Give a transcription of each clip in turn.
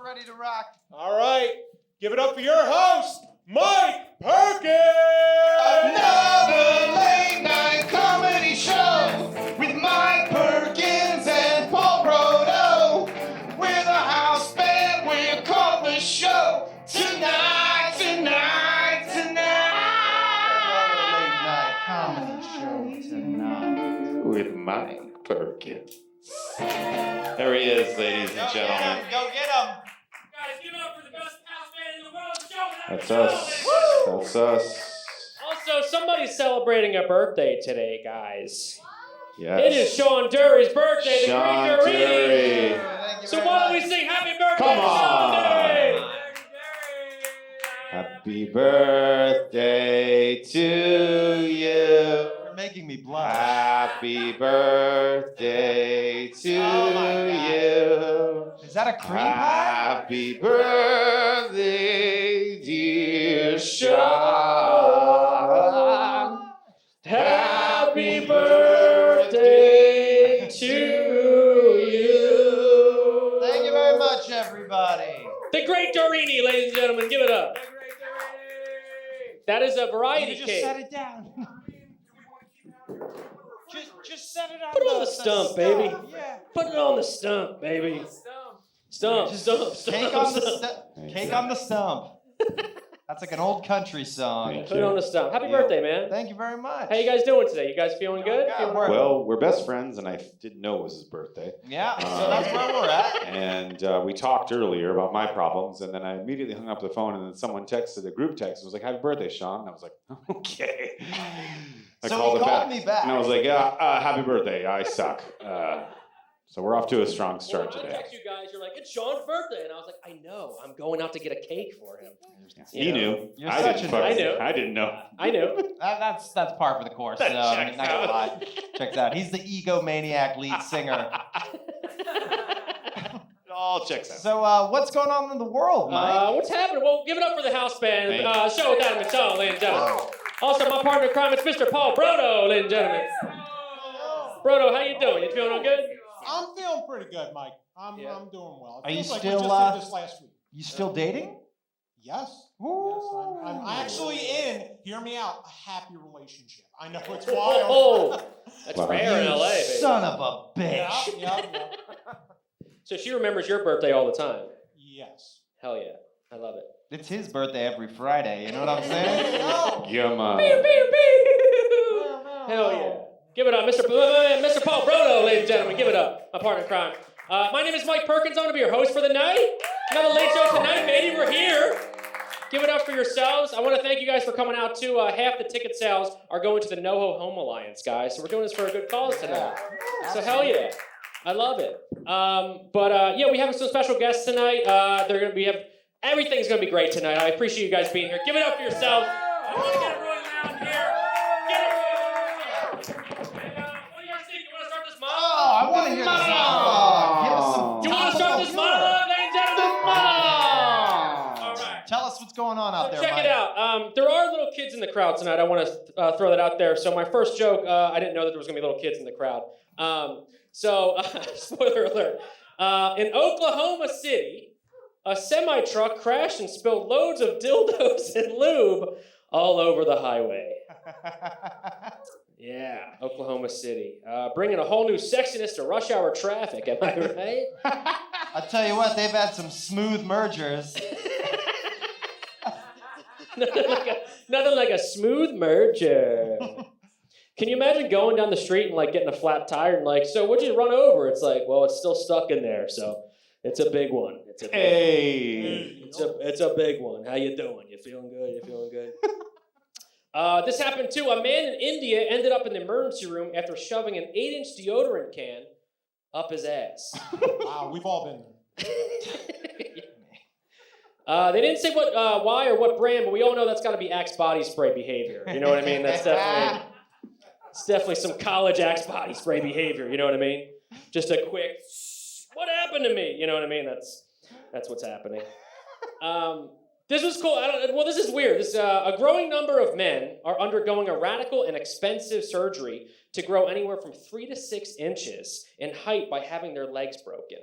ready to rock. All right, give it up for your host, Mike Perkins! Another late night comedy show with Mike Perkins and Paul Brodo. We're the house band, we're called the show. Tonight, tonight, tonight. Another late night comedy show tonight. With Mike Perkins. There he is, ladies and gentlemen. Go get him. Guys, give it up for the best house band in the world. Show That's us. That's us. Also, somebody's celebrating a birthday today, guys. Yes. It is Sean Dury's birthday, the Sean great Dury. Dury. So why don't we sing happy birthday Come to on. Sean Dury? Happy birthday to you. You're making me blush. Happy birthday to you. Is that a cream pie? Happy birthday, dear Sean. Happy birthday to you. Thank you very much, everybody. The great Dorini, ladies and gentlemen, give it up. That is a variety You cake. just set it down. just set it on Put it on the stump, baby. Yeah. Put it on the stump, baby. Stump. Cake on the stump. Cake on the stump. That's like an old country song. Put it on the stump. Happy birthday, man. Thank you very much. How you guys doing today? You guys feeling good? Yeah, Well, we're best friends, and I didn't know it was his birthday. Yeah, so that's where we're at. And we talked earlier about my problems, and then I immediately hung up the phone, and then someone texted a group text and was like, "Happy birthday, Sean." And I was like, "Okay." So he called me back. And I was like, "Yeah, happy birthday. I suck." So we're off to a strong start I today. text you guys, you're like, it's Sean's birthday. And I was like, I know. I'm going out to get a cake for him. He knew. You're I such didn't. a- fucking- I knew. I didn't know. I knew. That's par for the course. That Not checks gonna out. lie. Checks out. He's the egomaniac lead singer. It all checks out. So what's going on in the world, Mike? What's happening? Well, give it up for the house band. Thank Show without him, Sean, ladies and gentlemen. Also, my partner in crime is Mr. Paul Brodo, ladies and gentlemen. Brodo, how you doing? You feeling all good? I'm feeling pretty good, Mike. I'm Yeah. doing well. Are you feels like still, we just did this last week. You still dating? Yes. Ooh. Yes, I'm actually in, hear me out, a happy relationship. I know it's Oh, wild. that's Wow. rare in LA, baby. Son of a bitch. Yeah. So she remembers your birthday all the time. Yes. Hell yeah. I love it. It's his birthday every Friday, you know what I'm saying? Yeah, man. Hell yeah. Give it up, Mr. Paul Brodo, ladies and gentlemen. Give it up. My partner in crime. My name is Mike Perkins. I'm going to be your host for the night. Another late show tonight, baby. We're here. Give it up for yourselves. I want to thank you guys for coming out, too. Half the ticket sales are going to the NoHo Home Alliance, guys. So we're doing this for a good cause tonight. So hell yeah. I love it. Yeah, we have some special guests tonight. Everything's going to be great tonight. I appreciate you guys being here. Give it up for yourselves. I want to get it really loud in here. Get it really loud. And, what do you guys think? You want to start this monologue? Oh, I want to hear this monologue. Give us some. Do you want to start this monologue, ladies and gentlemen? All right. Tell us what's going on out there, Check Mike. it out. There are little kids in the crowd tonight. I want to throw that out there. So my first joke, I didn't know that there was going to be little kids in the crowd. Spoiler alert. In Oklahoma City, a semi-truck crashed and spilled loads of dildos and lube all over the highway. Yeah, Oklahoma City. Bringing a whole new sexiness to rush hour traffic, am I right? I'll tell you what, they've had some smooth mergers. Nothing like a smooth merger. Can you imagine going down the street and like getting a flat tire and like, so what'd you run over? It's like, well, it's still stuck in there, so it's a big one. It's a big It's a big one. How you doing? You feeling good? You feeling good? This happened too. A man in India ended up in the emergency room after shoving an 8-inch deodorant can up his ass. Wow, we've all been there. They didn't say why or what brand, but we all know that's got to be Axe body spray behavior. You know what I mean? It's definitely some college Axe body spray behavior. You know what I mean? Just a quick, what happened to me? You know what I mean? That's what's happening. This was cool. This is weird. A growing number of men are undergoing a radical and expensive surgery to grow anywhere from 3 to 6 inches in height by having their legs broken.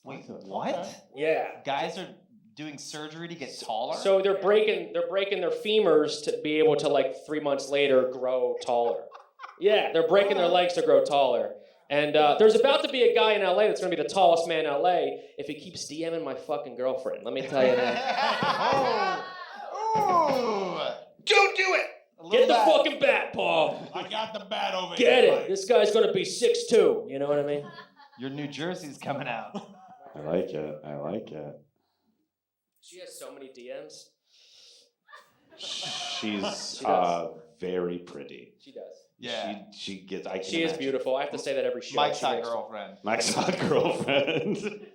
Wait, what? Okay. Yeah. Guys are doing surgery to get taller? So they're breaking their femurs to be able to like 3 months later grow taller. Yeah, they're breaking their legs to grow taller. And there's about to be a guy in LA that's gonna be the tallest man in LA if he keeps DMing my fucking girlfriend. Let me tell you that. Don't do it! Get the fucking bat, Paul. I got the bat over Get here. it. This guy's gonna be 6'2". You know what I mean? Your New Jersey's coming out. I like it. I like it. She has so many DMs. She's does. very pretty. She does. Yeah. She gets. I can She is imagine. beautiful. I have to say that every show. Mike's She hot makes- girlfriend. Mike's hot girlfriend.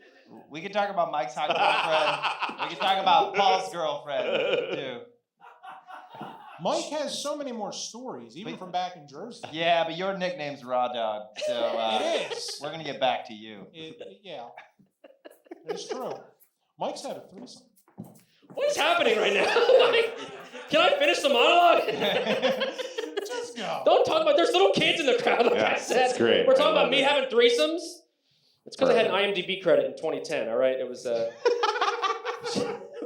We can talk about Mike's hot girlfriend. We can talk about Paul's girlfriend, too. Mike has so many more stories, even from back in Jersey. Yeah, but your nickname's Raw Dog, so It is. we're going to get back to you. Yeah. It's true. Mike's had a threesome. What is happening right now? Like, can I finish the monologue? Just go. Don't talk about. There's little kids in the crowd. Like I Yeah, said. it's great. We're I talking about love me it. having threesomes. It's because I had an IMDb credit in 2010. All right, it was it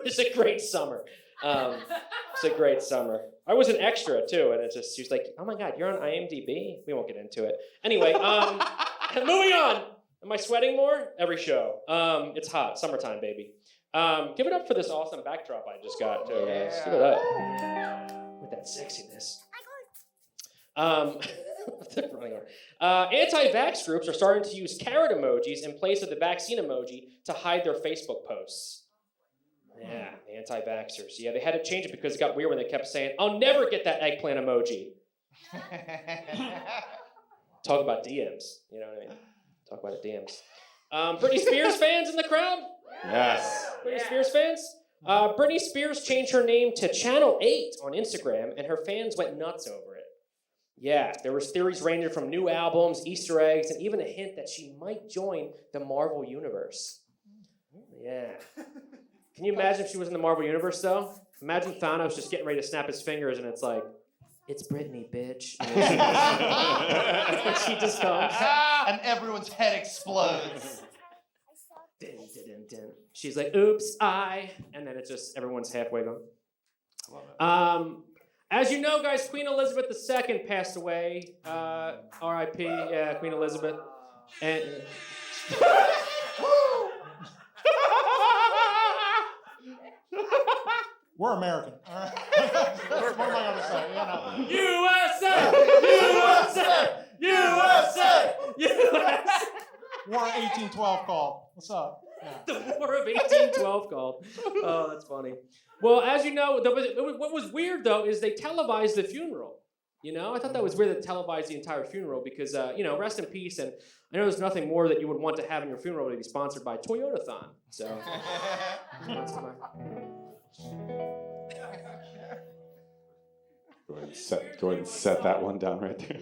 was a great summer. It's a great summer. I was an extra too, and she was like, "Oh my God, you're on IMDb." We won't get into it. Anyway, moving on. Am I sweating more? Every show. It's hot, summertime, baby. Give it up for this awesome backdrop I just got too, guys. Give it up with that sexiness. Anti-vax groups are starting to use carrot emojis in place of the vaccine emoji to hide their Facebook posts. Yeah, the anti-vaxxers. Yeah, they had to change it because it got weird when they kept saying, "I'll never get that eggplant emoji." Talk about DMs. You know what I mean? Talk about it, DMs. Britney Spears fans in the crowd? Yes. Britney Spears fans? Britney Spears changed her name to Channel 8 on Instagram, and her fans went nuts over it. Yeah, there was theories ranging from new albums, Easter eggs, and even a hint that she might join the Marvel Universe. Yeah. Can you imagine if she was in the Marvel Universe, though? Imagine Thanos just getting ready to snap his fingers, and it's like, "It's Britney, bitch." And she just comes. And everyone's head explodes. Dun, dun, dun, dun. She's like, "Oops, and then it's just everyone's halfway going. I love it. As you know, guys, Queen Elizabeth II passed away. R.I.P. Yeah, Queen Elizabeth. And We're American. All right. What am I going to say? You know. USA, USA, USA, USA. War 1812 call. What's up? Yeah. The War of 1812 called. Oh, that's funny. Well, as you know, what was weird though is they televised the funeral. You know, I thought that was weird to televise the entire funeral because, rest in peace. And I know there's nothing more that you would want to have in your funeral to be sponsored by Toyotathon. So, Go ahead and set that one down right there.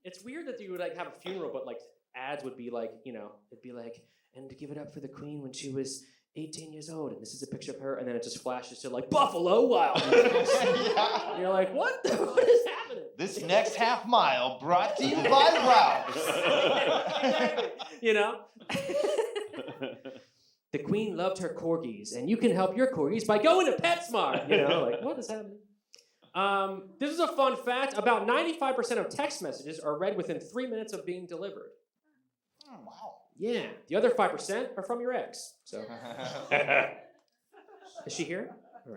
It's weird that you would like have a funeral, but like ads would be like, it'd be like, and to give it up for the Queen when she was 18 years old, and this is a picture of her, and then it just flashes to like Buffalo Wild Wings. And you're like, what is happening? This next half mile brought to you by Ralph's. Exactly. The Queen loved her corgis, and you can help your corgis by going to PetSmart. Like, what is happening? This is a fun fact. About 95% of text messages are read within 3 minutes of being delivered. Oh, wow. Yeah, the other 5% are from your ex. So, is she here? All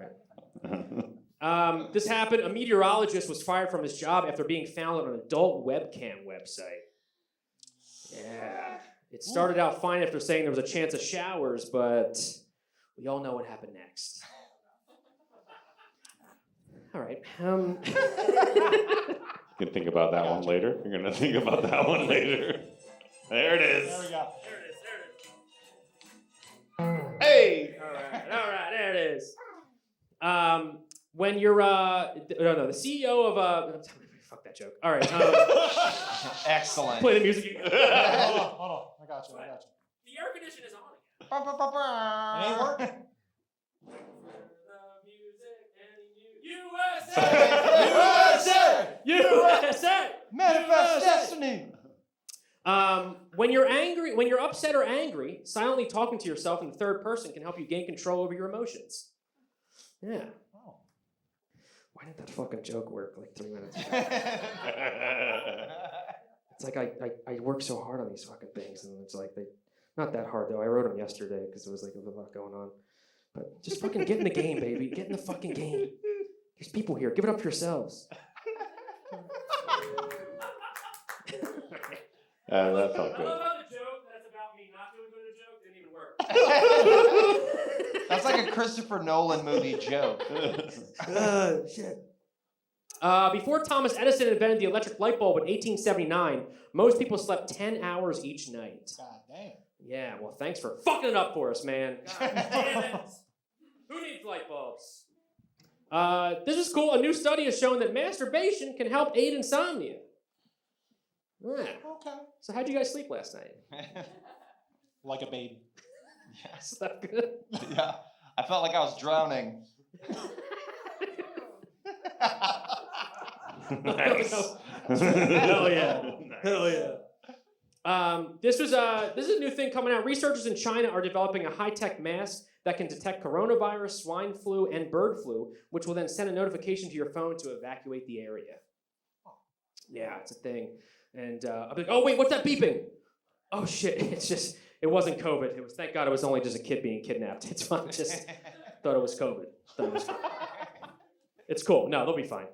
right. This happened. A meteorologist was fired from his job after being found on an adult webcam website. Yeah. It started out fine after saying there was a chance of showers, but we all know what happened next. All right. You can think about that one later. You're going to think about that one later. There it is. There we go. Hey! All right, there it is. When you're, the CEO of, fuck that joke. All right. Excellent. Play the music again. Hold on. I got you. The air conditioner is on again. It ain't working. USA! USA! Manifest USA! destiny. When you're upset or angry, silently talking to yourself in the third person can help you gain control over your emotions. Yeah. Oh. Why didn't that fucking joke work like 3 minutes ago? It's like I work so hard on these fucking things, and it's like not that hard though. I wrote them yesterday because it was like a lot going on. But just fucking get in the game, baby. Get in the fucking game. There's people here. Give it up for yourselves. That felt I good. love how the joke that's about me not doing good at a joke didn't even work. That's like a Christopher Nolan movie joke. Shit. Before Thomas Edison invented the electric light bulb in 1879, most people slept 10 hours each night. God damn. Yeah, well, thanks for fucking it up for us, man. God damn it. Who needs light bulbs? This is cool. A new study has shown that masturbation can help aid insomnia. Yeah. Okay. So how'd you guys sleep last night? Like a baby. Yes. Is that good? Yeah. I felt like I was drowning. Nice. Hell yeah. Hell yeah. This is a new thing coming out. Researchers in China are developing a high-tech mask that can detect coronavirus, swine flu, and bird flu, which will then send a notification to your phone to evacuate the area. Yeah, it's a thing. And I'll be like, oh wait, what's that beeping? Oh shit, it wasn't COVID. Thank God it was only just a kid being kidnapped. It's fine. Just thought it was COVID. It's cool. No, they'll be fine.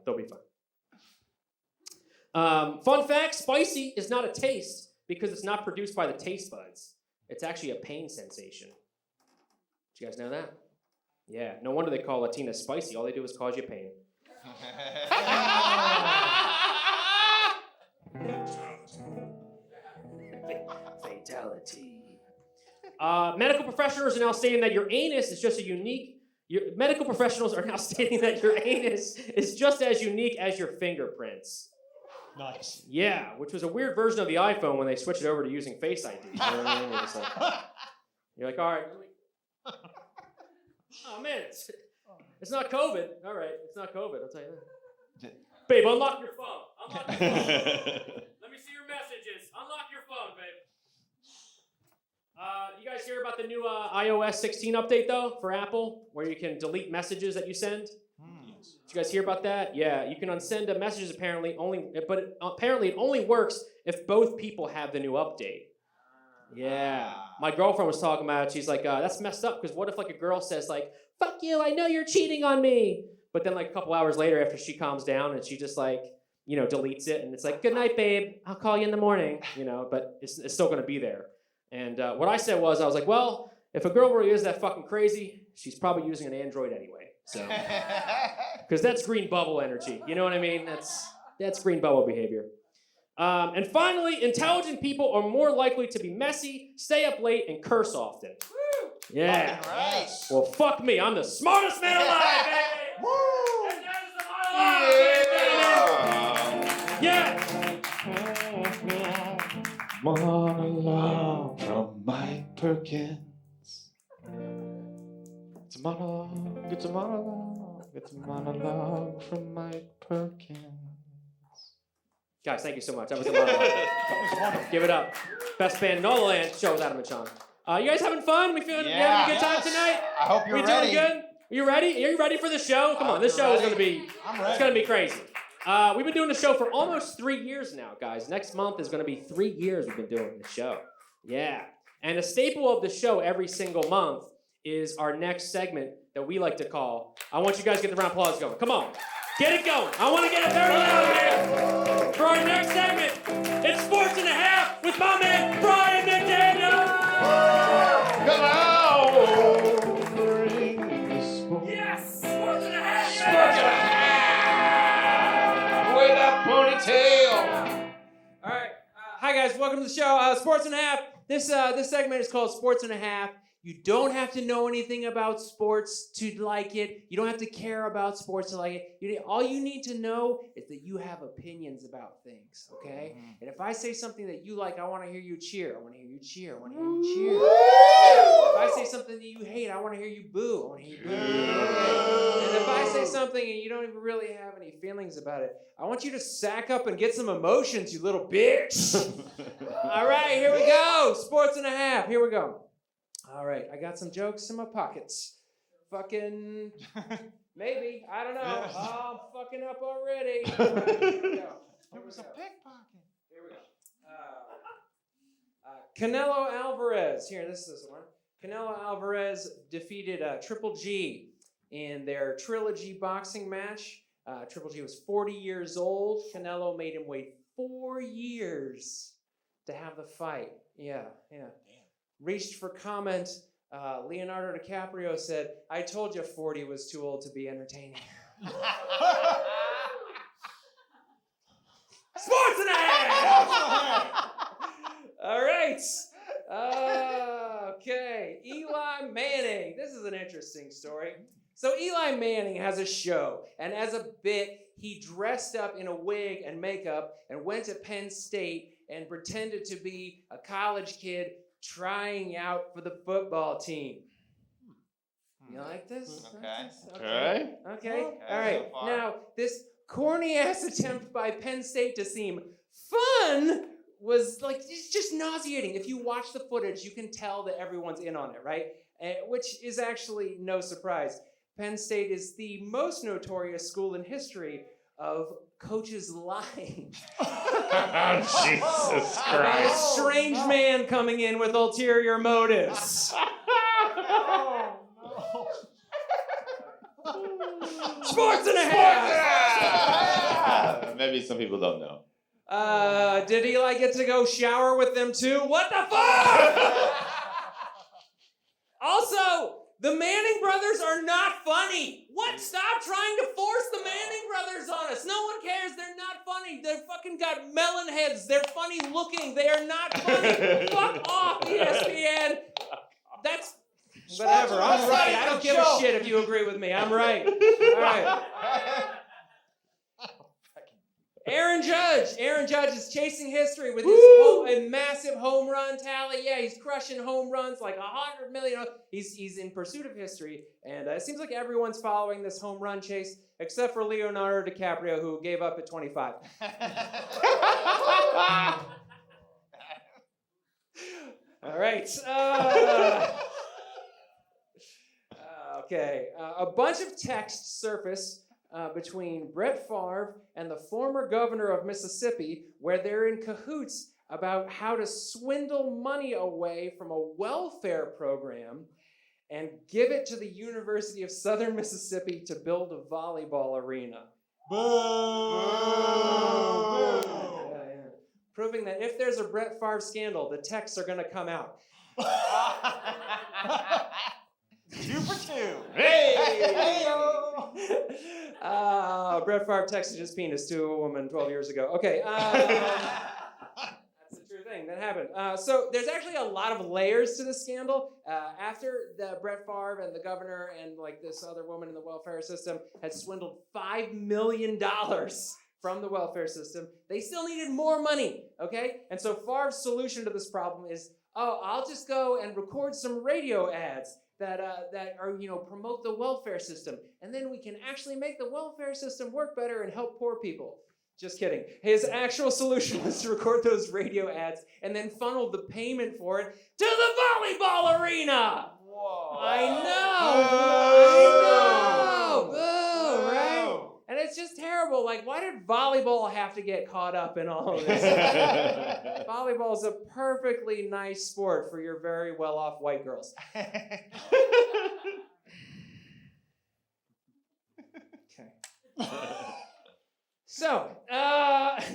Fun fact, spicy is not a taste because it's not produced by the taste buds. It's actually a pain sensation. Did you guys know that? Yeah, no wonder they call Latinas spicy. All they do is cause you pain. Fatality. Medical professionals are now stating that your anus is just medical professionals are now stating that your anus is just as unique as your fingerprints. Nice. Yeah, which was a weird version of the iPhone when they switched it over to using Face ID. You know what I mean? You're like, all right. Oh man, it's not COVID. All right, it's not COVID. I'll tell you that. Babe, unlock your phone. Let me see your messages. Unlock your phone, babe. You guys hear about the new iOS 16 update though for Apple, where you can delete messages that you send? Yes. Did you guys hear about that? Yeah, you can unsend messages apparently it only works if both people have the new update. Yeah, my girlfriend was talking about it. She's like, that's messed up because what if like a girl says like, "Fuck you, I know you're cheating on me," but then like a couple hours later after she calms down and she just like deletes it and it's like, "Good night, babe. I'll call you in the morning," but it's still gonna be there. And what I said was, I was like, well, if a girl really is that fucking crazy, she's probably using an Android anyway. So, because that's green bubble energy. You know what I mean? That's green bubble behavior. And finally, intelligent people are more likely to be messy, stay up late, and curse often. Woo! Yeah. Right. Well, fuck me. I'm the smartest man alive, baby. Woo! And that is the monologue, baby. Yeah. Monologue from Mike Perkins. It's a monologue, it's a monologue, it's a monologue from Mike Perkins. Guys, thank you so much. That was a monologue. Give it up. Best band in all the land. Show with Adam and Sean. You guys having fun? You having a good time tonight? I hope you're ready. We doing good? Are you ready? Are you ready for the show? Come on, this show is going to be, it's going to be crazy. We've been doing the show for almost 3 years now, guys. Next month is going to be 3 years we've been doing the show. Yeah. And a staple of the show every single month is our next segment that we like to call, I want you guys to get the round of applause going. Come on. Get it going. I want to get it very loud here. For our next segment, it's Sports and a Half with my man, Brian McDaniel. Come on, bring the sport. Yes, Sports and a Half. Sports and a half. With a ponytail. All right. Hi, guys. Welcome to the show. Sports and a Half. This segment is called Sports and a Half. You don't have to know anything about sports to like it. You don't have to care about sports to like it. All you need to know is that you have opinions about things, okay? Mm-hmm. And if I say something that you like, I want to hear you cheer. I want to hear you cheer. I want to hear you cheer. If I say something that you hate, I want to hear you boo. I want to hear you boo. And if I say something something and you don't even really have any feelings about it, I want you to sack up and get some emotions, you little bitch. All right, here we go. Sports and a half. Here we go. All right, I got some jokes in my pockets. Fucking maybe. I don't know. Oh, I'm fucking up already. All right, here we go. It was a pickpocket. Here we go. Canelo Alvarez. Here, this is this one. Canelo Alvarez defeated Triple G in their trilogy boxing match. Triple G was 40 years old. Canelo made him wait 4 years to have the fight. Yeah. Damn. Reached for comment. Leonardo DiCaprio said, "I told you 40 was too old to be entertaining." Sports and a half! All right. Okay. Eli Manning. This is an interesting story. So Eli Manning has a show, and as a bit, he dressed up in a wig and makeup and went to Penn State and pretended to be a college kid trying out for the football team. You like this? Okay. Okay. Okay, All right. so far. Now, this corny-ass attempt by Penn State to seem fun was like, it's just nauseating. If you watch the footage, you can tell that everyone's in on it, right? Which is actually no surprise. Penn State is the most notorious school in history of coaches lying. Jesus About a strange man coming in with ulterior motives. Oh, no. Sports and a half! Maybe some people don't know. Did Eli get to go shower with them too? What the fuck? Also, the Manning brothers are not funny. What? Stop trying to force the Manning brothers on us. No one cares. They're not funny. They're fucking got melon heads. They're funny looking. They are not funny. Fuck off, ESPN. That's whatever. I'm right. I don't give a shit if you agree with me. I'm right. All right. Aaron Judge is chasing history with his a massive home run tally. Yeah, he's crushing home runs like 100 million. He's in pursuit of history, and it seems like everyone's following this home run chase except for Leonardo DiCaprio, who gave up at 25. All right. Okay. A bunch of texts surface between Brett Favre and the former governor of Mississippi, where they're in cahoots about how to swindle money away from a welfare program and give it to the University of Southern Mississippi to build a volleyball arena. Yeah. Proving that if there's a Brett Favre scandal, the texts are going to come out. 2 for 2. Hey! Brett Favre texted his penis to a woman 12 years ago. Okay. That's a true thing. That happened. So there's actually a lot of layers to the scandal. After the Brett Favre and the governor and like this other woman in the welfare system had swindled $5 million from the welfare system, they still needed more money, okay? And so Favre's solution to this problem is, I'll just go and record some radio ads that are, promote the welfare system. And then we can actually make the welfare system work better and help poor people. Just kidding. His actual solution was to record those radio ads and then funnel the payment for it to the volleyball arena. Whoa. I know. Boo, right? And it's just terrible. Like, why did volleyball have to get caught up in all of this? Volleyball is a perfectly nice sport for your very well-off white girls. Okay. So,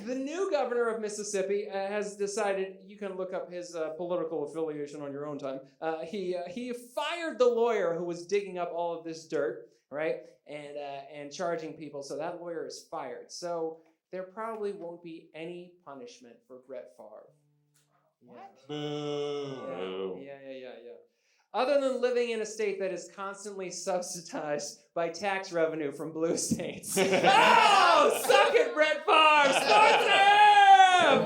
the new governor of Mississippi has decided, you can look up his political affiliation on your own time. He fired the lawyer who was digging up all of this dirt, right? And charging people. So that lawyer is fired. So there probably won't be any punishment for Brett Favre. What? Boo. Yeah. Other than living in a state that is constantly subsidized by tax revenue from blue states. Oh, suck it, Brett Favre! Sports and a half!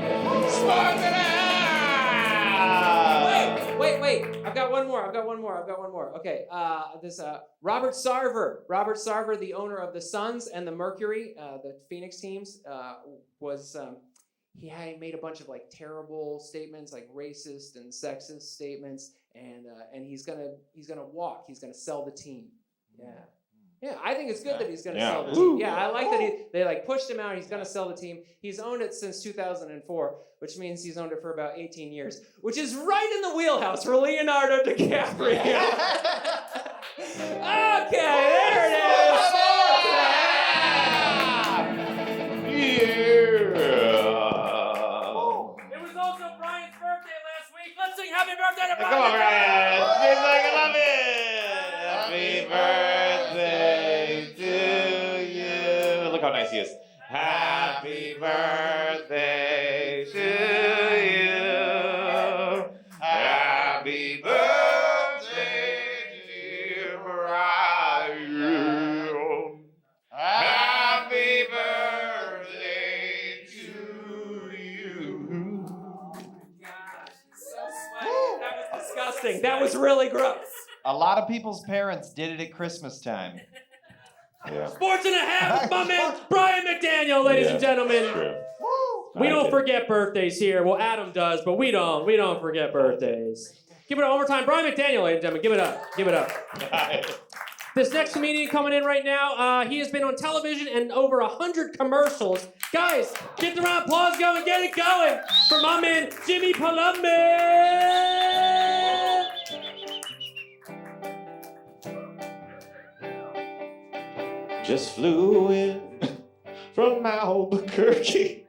Sports and a half! Wait. I've got one more. Okay, this Robert Sarver. Robert Sarver, the owner of the Suns and the Mercury, the Phoenix teams, he made a bunch of like terrible statements, like racist and sexist statements, and he's gonna walk. He's gonna sell the team. Yeah. Yeah, I think it's good that he's going to sell the team. Yeah, I like that they like pushed him out. He's going to sell the team. He's owned it since 2004, which means he's owned it for about 18 years, which is right in the wheelhouse for Leonardo DiCaprio. Okay, there it is. It was also Brian's birthday last week. Let's sing happy birthday to Brian. Come on, Brian. It's like I love it. Happy birthday to you. Look how nice he is. Happy birthday to you. Happy birthday, dear Brian. Happy birthday to you. Gosh, so sweaty. That was disgusting. That was really gross. A lot of people's parents did it at Christmas time. Yeah. Sports and a half, my man Brian McDaniel, ladies and gentlemen. True. We don't forget birthdays here. Well, Adam does, but we don't. We don't forget birthdays. Give it up one more time. Brian McDaniel, ladies and gentlemen. Give it up. Give it up. This next comedian coming in right now, he has been on television and over 100 commercials. Guys, get the round of applause going. Get it going for my man, Jimmy Palombi. Just flew in from Albuquerque.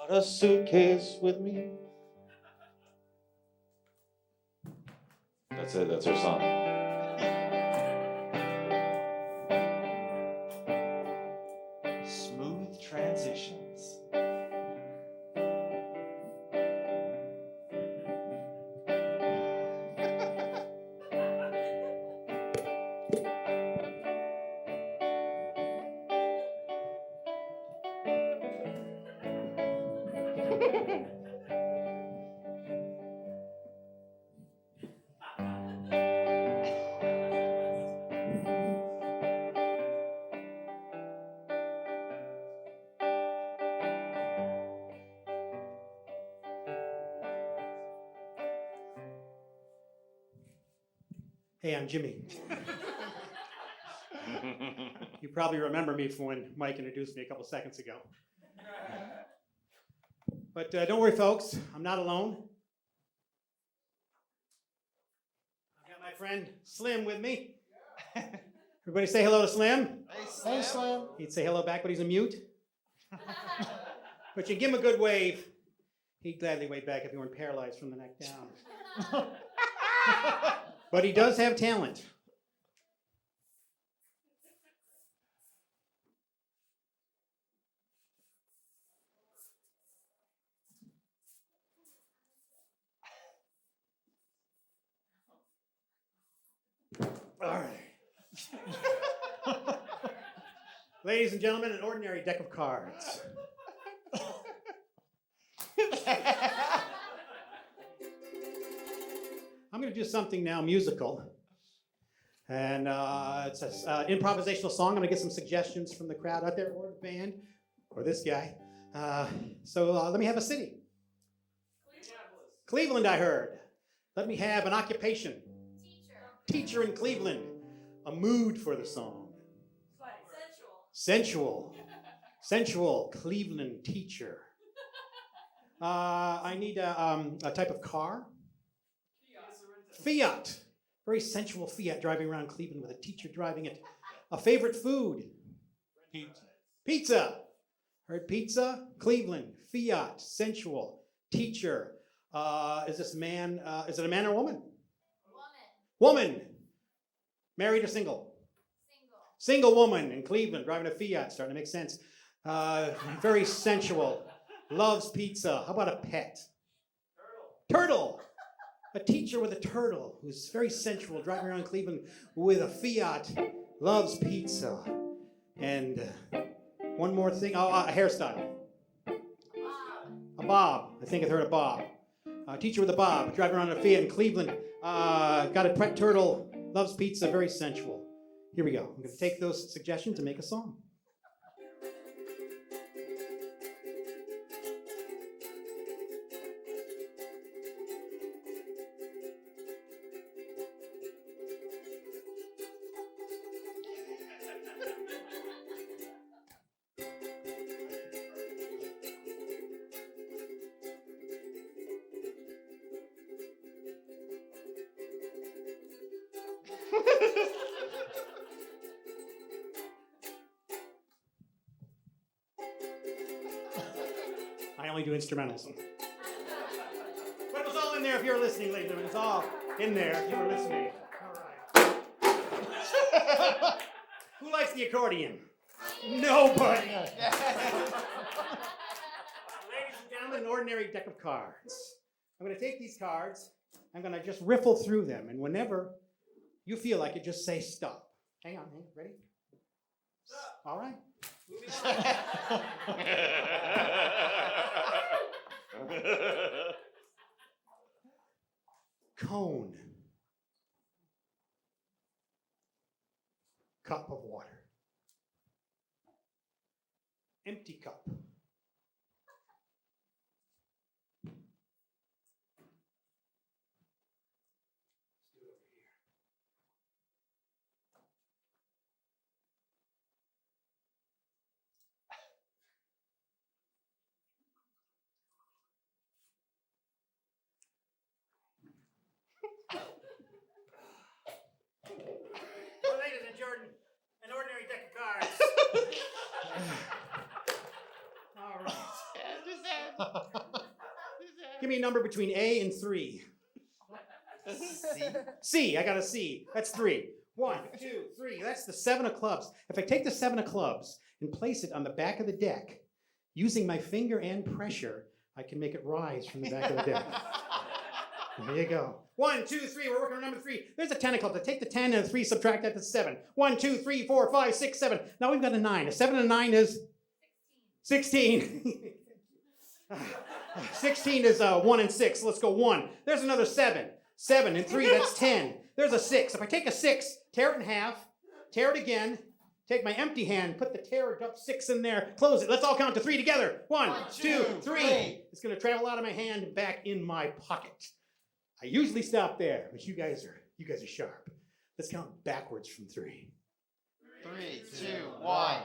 Brought a suitcase with me. That's it. That's our song. Smooth transitions. Hey, I'm Jimmy. You probably remember me from when Mike introduced me a couple seconds ago. But don't worry, folks. I'm not alone. I've got my friend Slim with me. Everybody say hello to Slim. Hey, Slim. He'd say hello back, but he's a mute. But you give him a good wave. He'd gladly wave back if he weren't paralyzed from the neck down. But he does have talent. All right. Ladies and gentlemen, an ordinary deck of cards. I'm going to do something now musical. And it's an improvisational song. I'm going to get some suggestions from the crowd out there, or the band, or this guy. So let me have a city. Cleveland, I heard. Let me have an occupation. Teacher in Cleveland. A mood for the song. Sensual. Sensual Cleveland teacher. I need a type of car. Fiat. Very sensual Fiat driving around Cleveland with a teacher driving it. A favorite food. Pizza. Heard pizza? Cleveland. Fiat. Sensual. Teacher. Is this man, is it a man or a woman? Woman. Married or single? Single woman in Cleveland driving a Fiat. Starting to make sense. Very sensual. Loves pizza. How about a pet? Turtle. A teacher with a turtle who's very sensual, driving around Cleveland with a Fiat, loves pizza. And one more thing, a hairstyle. A bob. I think I've heard of bob. A teacher with a bob, driving around in a Fiat in Cleveland Got a pet turtle, loves pizza, very sensual. Here we go. I'm going to take those suggestions and make a song. I only do instrumentals. But it was all in there if you were listening, ladies and gentlemen. It's all in there if you were listening. All right. Who likes the accordion? Nobody. Ladies and gentlemen, an ordinary deck of cards. I'm going to take these cards. I'm going to just riffle through them. And whenever you feel like it, just say stop. Hang on. Ready? Stop. All right. Cone. Cup of water. Empty cup. Well, ladies and Jordan, an ordinary deck of cards. All right. Give me a number between A and 3. C. I got a C. That's 3. 1, 2, 3. That's the 7 of clubs. If I take the 7 of clubs and place it on the back of the deck, using my finger and pressure, I can make it rise from the back of the deck. There you go. 1, 2, 3. We're working on number 3. There's a 10 of clubs. I take the 10 and the 3, subtract that to 7. 1, 2, 3, 4, 5, 6, 7. Now we've got a 9. A 7 and a 9 is 16. 16 is 1 and 6. Let's go 1. There's another 7. 7 and 3, that's 10. There's a 6. If I take a 6, tear it in half, tear it again, take my empty hand, put the tear up 6 in there, close it. Let's all count to 3 together. 1, 2, 3. It's going to travel out of my hand and back in my pocket. I usually stop there, but you guys are sharp. Let's count backwards from 3. 3, 2, 1.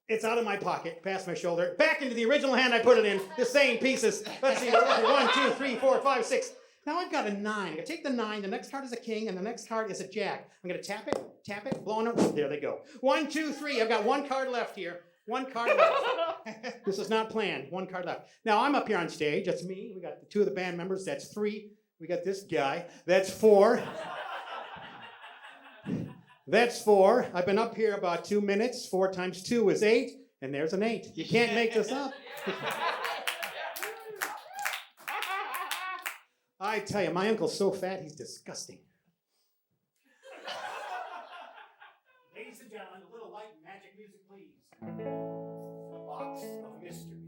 It's out of my pocket, past my shoulder, back into the original hand I put it in, the same pieces. Let's see, 1, 2, 3, 4, 5, 6. Now I've got a 9. I'm going to take the 9, the next card is a king, and the next card is a jack. I'm going to tap it, blowing up. There they go. 1, 2, 3. I've got 1 card left here. 1 card left. This is not planned. 1 card left. Now I'm up here on stage. That's me. We got the 2 of the band members. That's 3. We got this guy. That's 4. That's 4. I've been up here about 2 minutes. 4 times 2 is 8. And there's an 8. You can't make this up. I tell you, my uncle's so fat, he's disgusting. Ladies and gentlemen, a little light magic music, please. The Box of Mystery.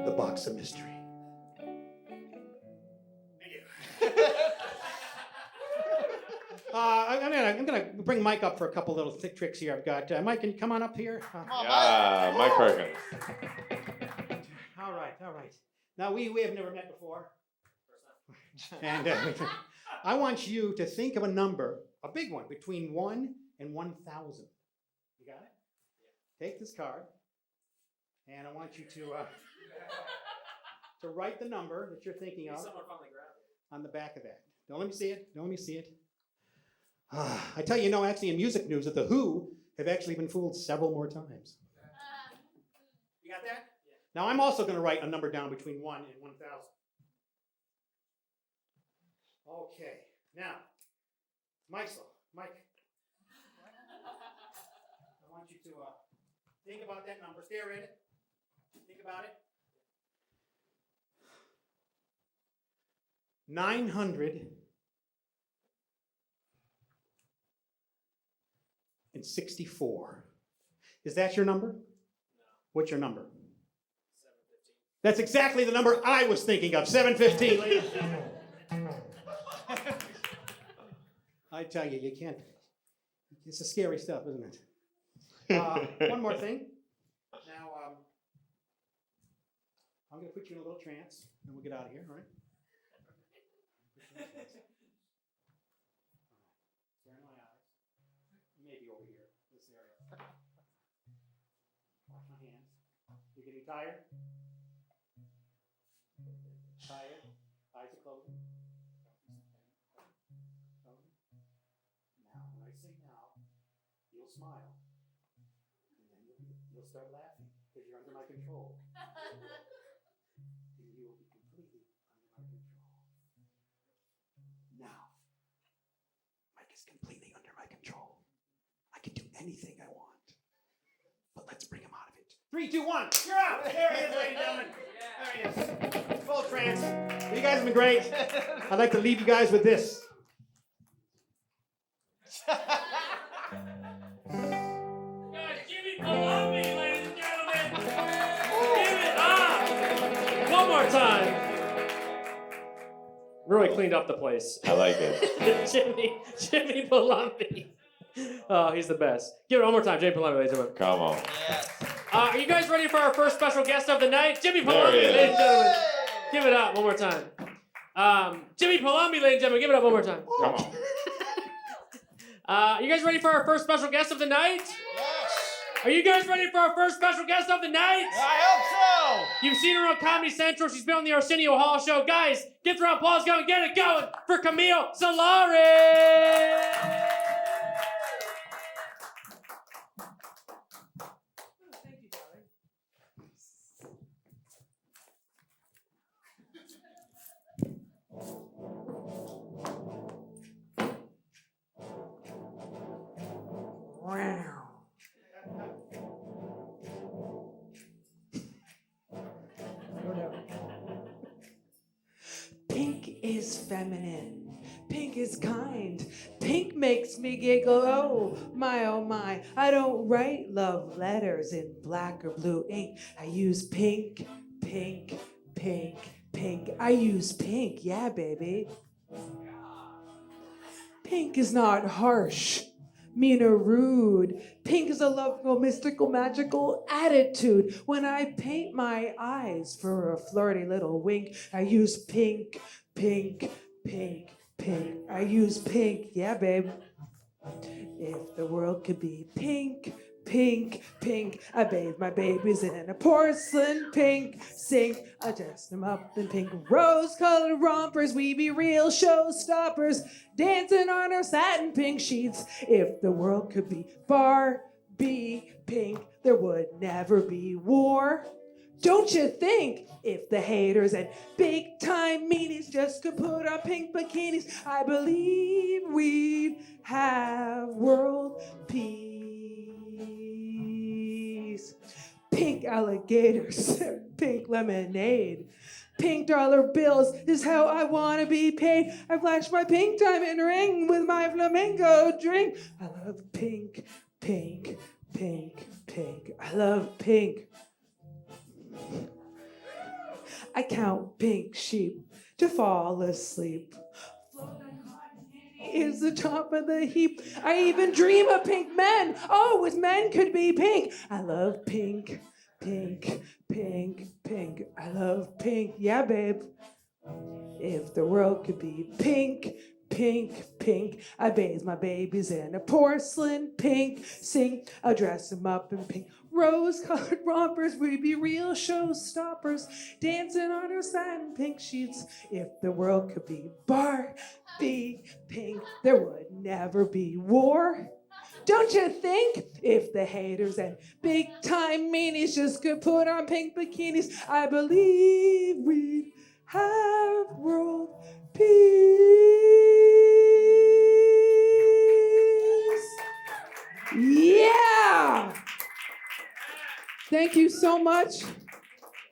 The Box of Mystery. I'm gonna bring Mike up for a couple little tricks here. I've got Mike. Can you come on up here? Yeah, Mike Perkins. All right. Now we have never met before, and I want you to think of a number, a big one, between 1 and 1,000. You got it? Take this card, and I want you to write the number that you're thinking of on the back of that. Don't let me see it. I tell you, actually in music news that the Who have actually been fooled several more times. You got that? Yeah. Now I'm also going to write a number down between 1 and 1,000. Okay. Now, Mike, I want you to think about that number. Stare at it. Think about it. 964. Is that your number? No. What's your number? 715. That's exactly the number I was thinking of, 715. I tell you, you can't. It's a scary stuff, isn't it? One more thing. Now, I'm going to put you in a little trance, and we'll get out of here, all right? Stare in my eyes. Maybe over here, this area. Wash my hands. You getting tired? Tired? Eyes are closing. Now, when I say now, you'll smile. And then you'll start laughing because you're under my control. And you will be completely under my control. Now, Mike is completely under my control. I can do anything I want. But let's bring him out of it. 3, 2, 1, you're out! There he is, ladies and gentlemen. There he is. Full trance. You guys have been great. I'd like to leave you guys with this. Jimmy Palombi, ladies and gentlemen. Give it up. One more time. Roy cleaned up the place. I like it. Jimmy Palombi. Oh, he's the best. Give it one more time, Jimmy Palombi, ladies and gentlemen. Come on. Yes. Are you guys ready for our first special guest of the night? Jimmy There Palombi, he is. ladies and gentlemen. Give it up one more time. Jimmy Palombi, ladies and gentlemen. Give it up one more time. Come on. You guys ready for our first special guest of the night? Yes. Are you guys ready for our first special guest of the night? I hope so. You've seen her on Comedy Central. She's been on the Arsenio Hall show. Guys, get the round of applause going. Get it going for Camille Solari. Thank you, darling. Wow. Pink is feminine. Pink is kind. Pink makes me giggle. Oh my. I don't write love letters in black or blue ink. I use pink, pink, pink, pink. I use pink. Yeah, baby. Pink is not harsh, mean or rude. Pink is a lovable, mystical, magical attitude. When I paint my eyes for a flirty little wink, I use pink, pink, pink, pink. I use pink, yeah, babe. If the world could be pink, pink, pink, I bathe my babies in a porcelain pink sink. I dress them up in pink rose-colored rompers. We be real showstoppers, dancing on our satin pink sheets. If the world could be Barbie pink, there would never be war. Don't you think if the haters and big-time meanies just could put on pink bikinis, I believe we'd have world peace. Pink alligators, pink lemonade, pink dollar bills is how I want to be paid. I flash my pink diamond ring with my flamingo drink. I love pink, pink, pink, pink. I love pink. I count pink sheep to fall asleep. Is the top of the heap. I even dream of pink men. Oh, as men could be pink. I love pink, pink, pink, pink. I love pink. Yeah, babe. If the world could be pink, pink, pink, I bathe my babies in a porcelain pink sink. I dress them up in pink rose-colored rompers. We'd be real showstoppers, dancing on our satin pink sheets. If the world could be Barbie pink, there would never be war. Don't you think if the haters and big-time meanies just could put on pink bikinis, I believe we'd have world peace. Yeah! Thank you so much.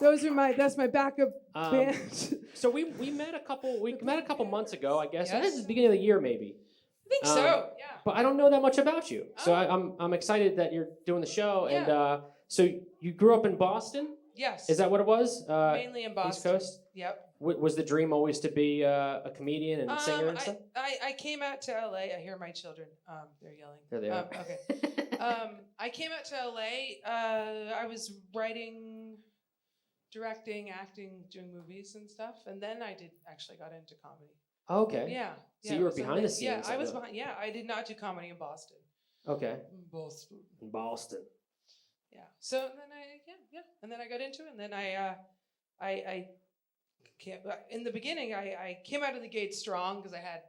That's my backup band. So we met a couple months ago, I guess. Yes. This is the beginning of the year, maybe. I think so. Yeah. But I don't know that much about you, so Oh. I'm excited that you're doing the show. Yeah. And so you grew up in Boston? Yes. Is that what it was? Mainly in Boston? East Coast? Yep. Was the dream always to be a comedian and singer and stuff? I came out to LA. I hear my children. They're yelling. There they are. Okay. I came out to LA. I was writing, directing, acting, doing movies and stuff, and then I actually got into comedy. Okay. Yeah. So yeah, you were so behind then- the scenes. Yeah, I was of it. behind. Yeah, I did not do comedy in Boston. Okay. Boston. In Boston. Yeah. So then and then I got into it, and then I came, in the beginning I came out of the gate strong because I had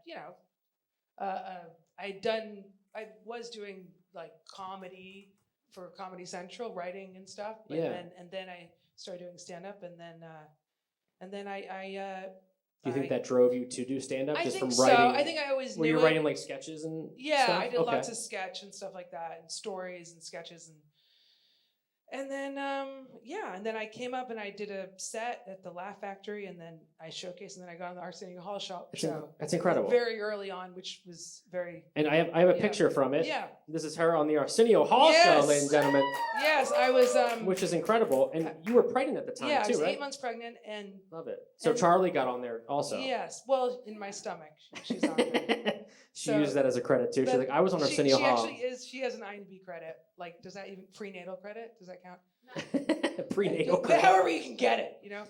I was doing like comedy for Comedy Central, writing and stuff. Yeah. And then I started doing stand up, and then Do you think that drove you to do stand-up? I Just think from writing? so. I think I always Were knew you it. writing like sketches and Yeah, stuff? I did Okay. lots of sketch and stuff like that, and stories and sketches, and then and then I came up and I did a set at the Laugh Factory, and then I showcased, and then I got on the Arsenio Hall show. That's incredible. Very early on, which was very. And I have a Yeah. picture from it. Yeah. This is her on the Arsenio Hall show, Yes. ladies and gentlemen, Yes, I was. which is incredible. And you were pregnant at the time Yeah, I too, was right? 8 months pregnant, and Love it. So and- Charlie got on there also. yes, well, in my stomach, she's on there. She So- used that as a credit too. She's But like, I was on she Arsenio Hall. actually is. She has an IMDb credit. Like, does that even prenatal credit? Does that count? Prenatal credit. However you can get it, you know.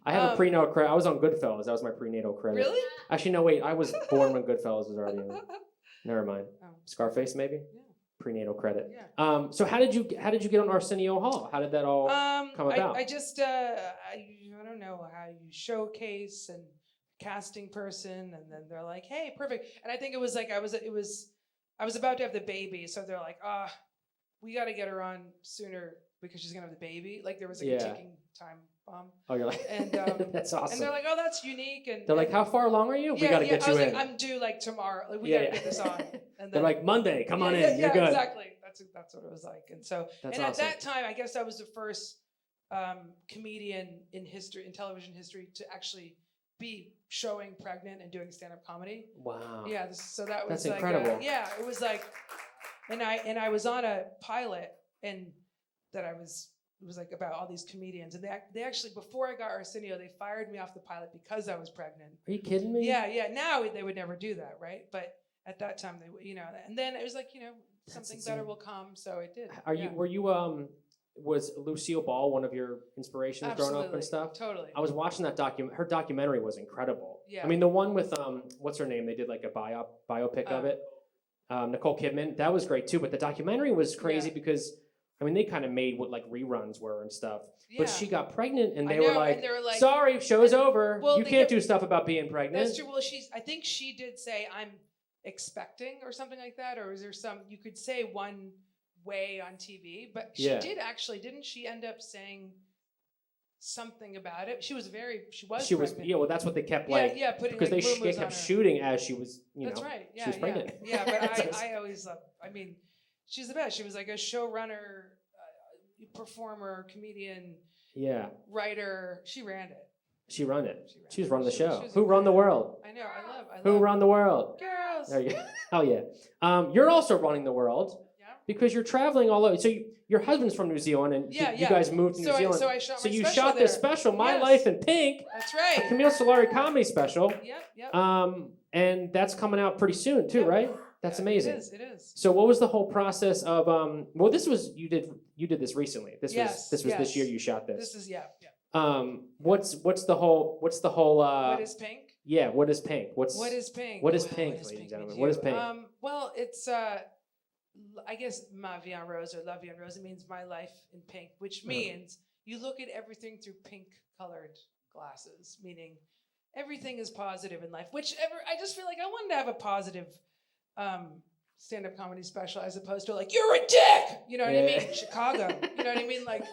I have a prenatal credit. I was on Goodfellas. That was my prenatal credit. Really? Actually, no, wait. I was born when Goodfellas was already in. Never mind. Oh. Scarface, maybe. Yeah. Prenatal credit. Yeah. So how did you get on Arsenio Hall? How did that all come about? I just I don't know how you showcase and casting person, and then they're like, hey, perfect. And I think it was like I was about to have the baby, so they're like, we got to get her on sooner because she's gonna have the baby. Like there was like a Yeah. ticking time bomb. Oh, you're like, And that's and awesome. they're like, oh, that's unique. And They're like, how far along are you? We got to get I you was in. like, I'm due like tomorrow. Like we Yeah, gotta yeah. get this on. And They're like, Monday, come on in. Yeah, You're good. exactly. That's what it was like. And so, That's and awesome. at that time, I guess I was the first comedian in television history, to actually be showing pregnant and doing stand-up comedy. Wow. Yeah, so that was That's like, incredible. yeah, it was like, and I was on a pilot, and that it was like about all these comedians, and they actually, before I got Arsenio, they fired me off the pilot because I was pregnant. Are you kidding me? Yeah. Now they would never do that, right? But at that time, they, and then it was like, something better will come. So it did. Were you was Lucille Ball one of your inspirations growing up and stuff? Totally. I was watching that her documentary was incredible. Yeah. I mean, the one with what's her name? They did like a biopic of it. Nicole Kidman. That was great too. But the documentary was crazy because, I mean, they kind of made what like reruns were and stuff. Yeah. But she got pregnant, and I they know, were like, and they were like, "Sorry, show's over. Well, you they can't kept- do stuff about being pregnant." That's true. Well, I think she did say, I'm expecting or something like that. Or is there you could say one way on TV, but she did actually, didn't she end up saying something about it? She was pregnant. Yeah, well, that's what they kept like. Yeah, putting because like, they boomers on kept her. shooting as she was, That's right. Yeah, she was pregnant. Yeah, but I always love. I mean, she's the best. She was like a showrunner, performer, comedian, writer. She ran it. She run it. She was running the She show. was Who run the world? I know. I love. Who run the world? Girls. There you go. Hell yeah. You're also running the world. Yeah. Because you're traveling all over. So your husband's from New Zealand, and you guys moved to New Zealand. So I shot. So my you special shot this there. special, My Yes. Life in Pink, That's a right. Camille Solari comedy special. Yep. And that's coming out pretty soon too, Yep. right? That's amazing. It is. So what was the whole process of well, this was you did this recently. This was this yes. year you shot this. This is yeah. What's the whole What is Pink? Yeah, what is Pink? What is Pink? What is Wow, Pink, what is ladies and Pink gentlemen? with What is you? Pink? Well, it's I guess Ma Vie en Rose or La Vie en Rose. It means my life in pink, which means you look at everything through pink-colored glasses, meaning everything is positive in life. I just feel like I wanted to have a positive stand-up comedy special as opposed to like, you're a dick! You know what I mean? Chicago. You know what I mean? Like,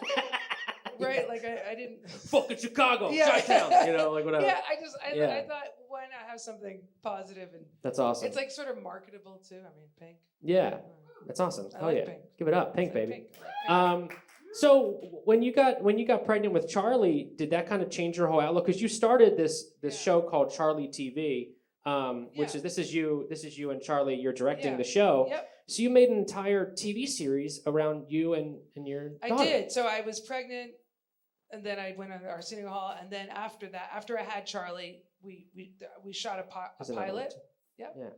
right? Like, I didn't... Fucking Chicago, Yeah. Chi-town, like whatever. Yeah, I thought, why not have something positive and That's awesome. it's like sort of marketable too. I mean, pink. Yeah, that's awesome. I Hell like yeah. Pink. Give it up, Pink, I like baby. Pink. I like Pink. So when you got pregnant with Charlie, did that kind of change your whole outlook? Because you started this show called Charlie TV, which is this is you and Charlie. You're directing the show. Yep. So you made an entire TV series around you and your daughter. I did. So I was pregnant, and then I went on Arsenio Hall, and then after that, after I had Charlie, we shot a pilot. Yep. Yeah.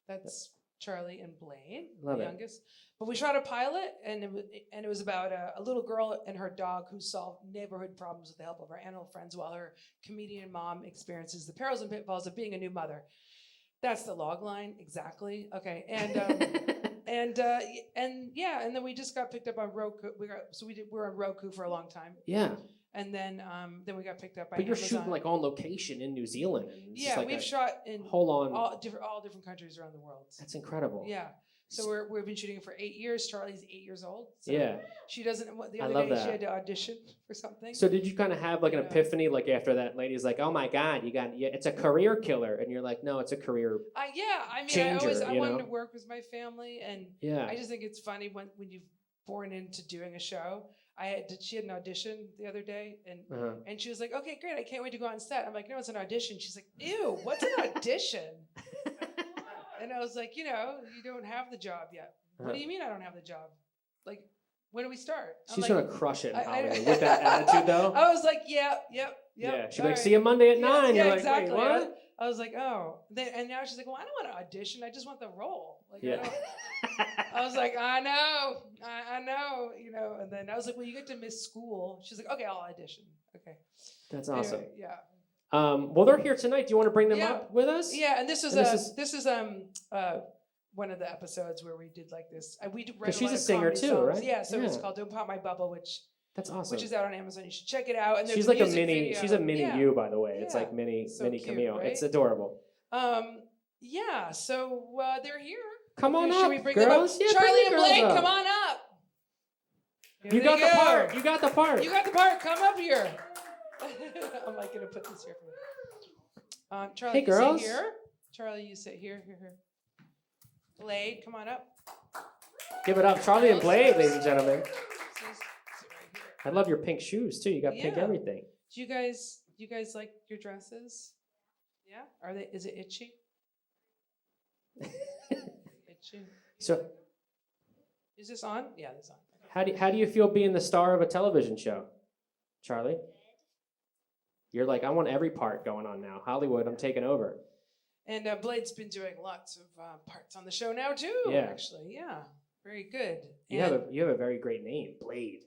That's Charlie and Blaine, the youngest. But we shot a pilot, and it was about a little girl and her dog who solved neighborhood problems with the help of her animal friends while her comedian mom experiences the perils and pitfalls of being a new mother. That's the log line, exactly. Okay, and then we just got picked up on Roku. We were on Roku for a long time. Yeah. And then we got picked up by But you're Amazon. shooting like on location in New Zealand. And it's Yeah, like we've shot in all different countries around the world. That's incredible. Yeah. So we've been shooting for 8 years. Charlie's 8 years old. So yeah. She doesn't. The other day she had to audition for something. So did you kind of have like an epiphany, like after that lady's like, "Oh my God, it's a career killer," and you're like, "No, it's a career." Changer, I wanted to work with my family, and I just think it's funny when you're born into doing a show. She had an audition the other day, and she was like, "Okay, great, I can't wait to go on set." I'm like, "No, it's an audition." She's like, "Ew, what's an audition?" And I was like, you don't have the job yet. What do you mean I don't have the job? Like, when do we start? She's gonna crush it in Hollywood with that attitude, though. I was like, yep. Yeah, she'll be like, "See you Monday at 9." Yeah, You're like, exactly. "Wait, what?" I was like, "Oh." And now she's like, "Well, I don't want to audition. I just want the role." Like, I was like, "I know. And then I was like, "Well, you get to miss school." She's like, "Okay, I'll audition." Okay. That's awesome. Anyway, yeah. Well, they're here tonight. Do you want to bring them up with us? Yeah, and this is one of the episodes where we did like this. We write because she's a a singer too, songs. Right? Yeah, so it's called "Don't Pop My Bubble," that's awesome. Which is out on Amazon. You should check it out. And she's like a mini. Video. She's a mini you, by the way. Yeah. It's like mini cute, Camille. right? It's adorable. Yeah. So they're here. Come on Should up, we bring girls. them up? Yeah, Charlie and Blake, up. come on up. You got the part. You got the part. You got the part. Come up here. I'm like gonna put this here for you. Charlie, hey, girls. You sit here. Charlie, you sit here. Here. Blade, come on up. Give it up, Charlie and Blade, ladies and gentlemen. Sit right here. I love your pink shoes too. You got pink everything. Do you guys like your dresses? Yeah. Is it itchy? Itchy. So, is this on? Yeah, it's on. How do you feel being the star of a television show, Charlie? You're like, I want every part going on now. Hollywood, I'm taking over. And Blade's been doing lots of parts on the show now too. Yeah. Actually, yeah, very good. You have a very great name, Blade.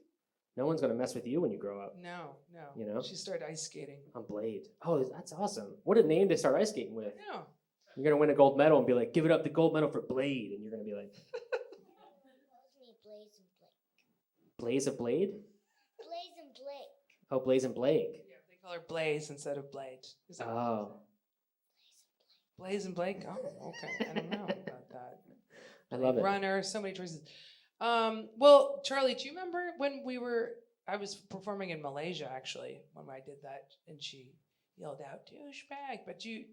No one's gonna mess with you when you grow up. No. You know. She started ice skating. I'm Blade. Oh, that's awesome. What a name to start ice skating with. I know. You're gonna win a gold medal and be like, "Give it up, the gold medal for Blade," and you're gonna be like, Blaze of Blade? Blaze and Blake. Oh, Blaze and Blake. Yeah, they call her Blaze instead of Blade. Blaze and Blake? Oh, okay. I don't know about that. I love it. Runner, so many choices. Well, Charlie, do you remember when I was performing in Malaysia, actually, when I did that, and she yelled out, "Douchebag." But do you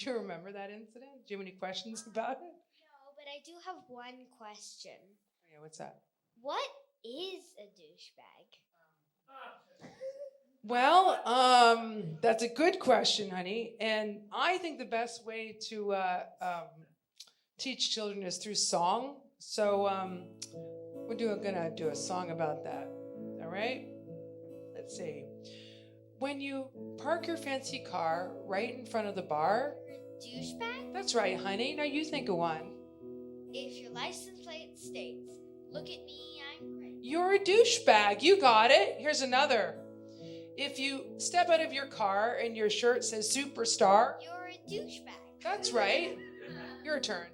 remember that incident? Do you have any questions about it? No, but I do have one question. Yeah, what's that? What is a douchebag? Well, that's a good question, honey. And I think the best way to teach children is through song. So we're gonna do a song about that. All right? Let's see. When you park your fancy car right in front of the bar. Douchebag? That's right, honey. Now you think of one. If your license plate states, "Look at me, I'm great." You're a douchebag. You got it. Here's another. If you step out of your car and your shirt says "Superstar," you're a douchebag. That's right. Your turn.